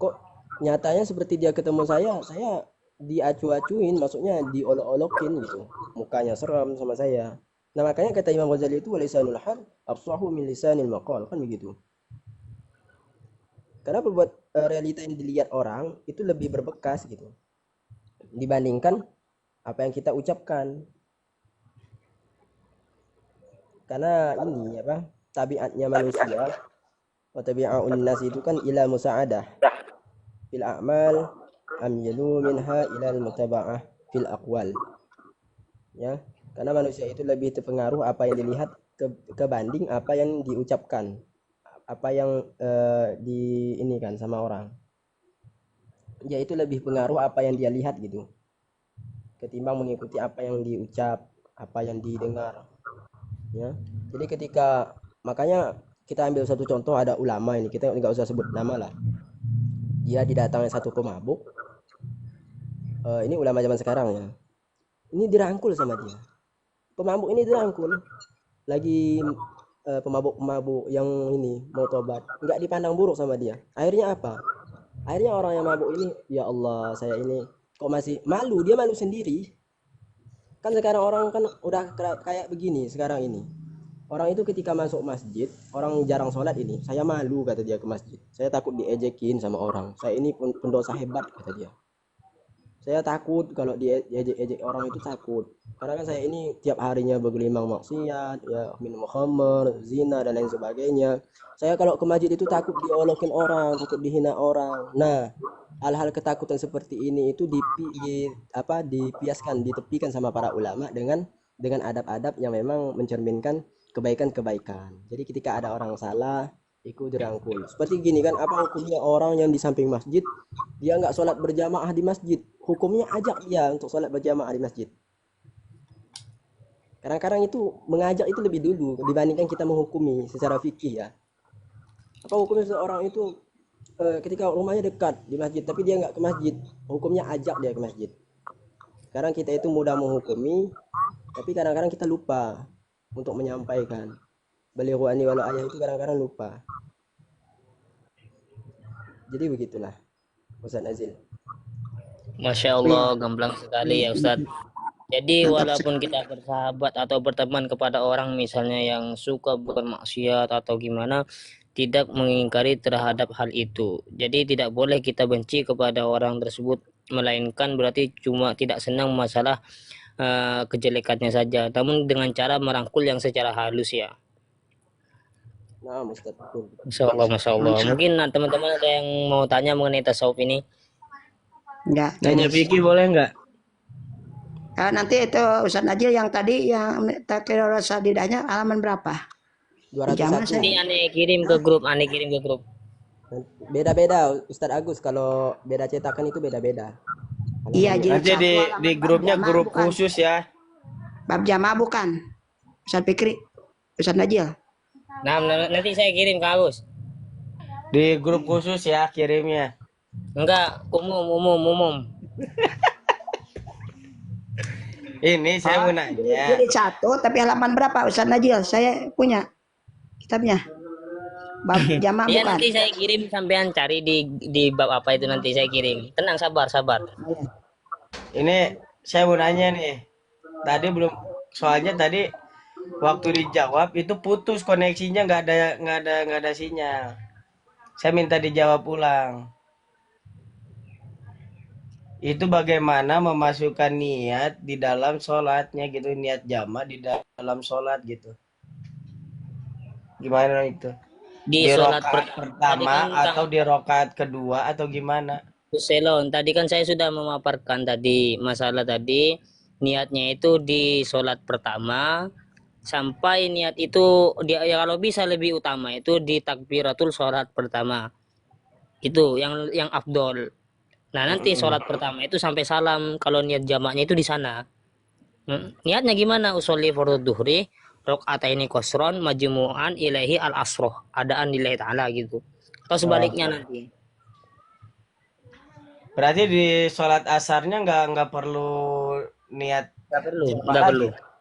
Kok nyatanya seperti dia ketemu saya diacu-acuin, maksudnya diolok-olokin gitu, mukanya seram sama saya. Nah, makanya kata Imam Ghazali itu walisanul hal afsahu min lisanil maqal, kan begitu. Karena realita yang dilihat orang itu lebih berbekas gitu dibandingkan apa yang kita ucapkan. Karena ini tabiatnya manusia, wa tabi'un nas itu kan ila musa'adah fil a'mal amyalu minha ila al mutaba'ah fil aqwal ya. Karena manusia itu lebih terpengaruh apa yang dilihat kebanding apa yang diucapkan, apa yang diinikan sama orang, yaitu lebih pengaruh apa yang dia lihat gitu ketimbang mengikuti apa yang diucap, apa yang didengar ya. Jadi makanya kita ambil satu contoh, ada ulama ini, kita nggak usah sebut nama lah, dia didatangi satu pemabuk, ini ulama zaman sekarang ya, ini dirangkul sama dia, pemabuk ini dirangkul lagi, pemabuk yang ini mau tobat, nggak dipandang buruk sama dia. Akhirnya apa? Akhirnya orang yang mabuk ini, ya Allah, saya ini kok masih malu, dia malu sendiri. Kan sekarang orang kan udah kayak begini sekarang ini. Orang itu ketika masuk masjid, orang jarang sholat ini, saya malu kata dia ke masjid. Saya takut diejekin sama orang. Saya ini pendosa hebat kata dia. Saya takut kalau diejek-ejek orang itu takut. Karena kan saya ini tiap harinya bergelimang maksiat, ya minum khamr, zina dan lain sebagainya. Saya kalau ke masjid itu takut diolokin orang, takut dihina orang. Nah, hal-hal ketakutan seperti ini itu dipiaskan, ditepikan sama para ulama dengan adab-adab yang memang mencerminkan kebaikan-kebaikan. Jadi ketika ada orang salah, ikut dirangkul. Seperti gini kan, apa hukumnya orang yang di samping masjid dia nggak sholat berjamaah di masjid? Hukumnya ajak dia untuk sholat berjamaah di masjid. Kadang-kadang itu mengajak itu lebih dulu dibandingkan kita menghukumi secara fikih ya. Apa hukumnya seorang itu ketika rumahnya dekat di masjid tapi dia nggak ke masjid? Hukumnya ajak dia ke masjid. Sekarang kita itu mudah menghukumi, tapi kadang-kadang kita lupa untuk menyampaikan. Balighu anni walau ayah itu kadang-kadang lupa. Jadi begitulah Ustaz Azil. Masya Allah, gamblang sekali ya Ustadz. Jadi walaupun kita bersahabat atau berteman kepada orang misalnya yang suka bermaksiat atau gimana, tidak mengingkari terhadap hal itu. Jadi tidak boleh kita benci kepada orang tersebut, melainkan berarti cuma tidak senang masalah kejelekannya saja, namun dengan cara merangkul yang secara halus ya. Nah, Ustaz betul. Masya Allah, Masya Allah. Mungkin teman-teman ada yang mau tanya mengenai tasawuf ini? Enggak. Nanya Vicky boleh nggak? Nanti itu Ustaz Najil yang tadi yang takdir sadidahnya halaman berapa? 201. Ini aneh kirim ke grup, Beda-beda Ustaz Agus, kalau beda cetakan itu beda-beda. Iya, Nanti jilid di satu halaman grupnya bab grup jamaah bukan. khusus ya. Bab jamaah bukan. Ustaz Fikri, Ustaz Najil. Nah, nanti saya kirim ke Agus. Di grup khusus ya kirimnya. Enggak, umum. Ini saya mau nanya. Jilid satu tapi halaman berapa Ustaz Najil? Saya punya kitabnya. Bab jamaah Iya, bukan. nanti saya kirim, sampean cari di bab apa itu nanti saya kirim. Tenang, sabar. Ini saya mau nanya nih. Tadi belum, soalnya tadi waktu dijawab itu putus koneksinya, nggak ada sinyal. Saya minta dijawab ulang. Itu bagaimana memasukkan niat di dalam sholatnya gitu, niat jamaah di dalam sholat gitu. Gimana itu? Di Di sholat rokaat pertama atau di rokaat kedua atau gimana? Selon, tadi kan saya sudah memaparkan tadi masalah tadi, niatnya itu di sholat pertama sampai niat itu dia ya kalau bisa lebih utama itu di takbiratul sholat pertama, itu yang afdol. Nah nanti sholat pertama itu sampai salam, kalau niat jamaknya itu di sana. Niatnya gimana? Usolli fardhu duhri rakaataini qasron majmu'an ilaihi al asroh, adaan lillahi ta'ala gitu, atau sebaliknya nanti. Berarti di sholat asarnya nggak perlu niat Nggak perlu. lagi.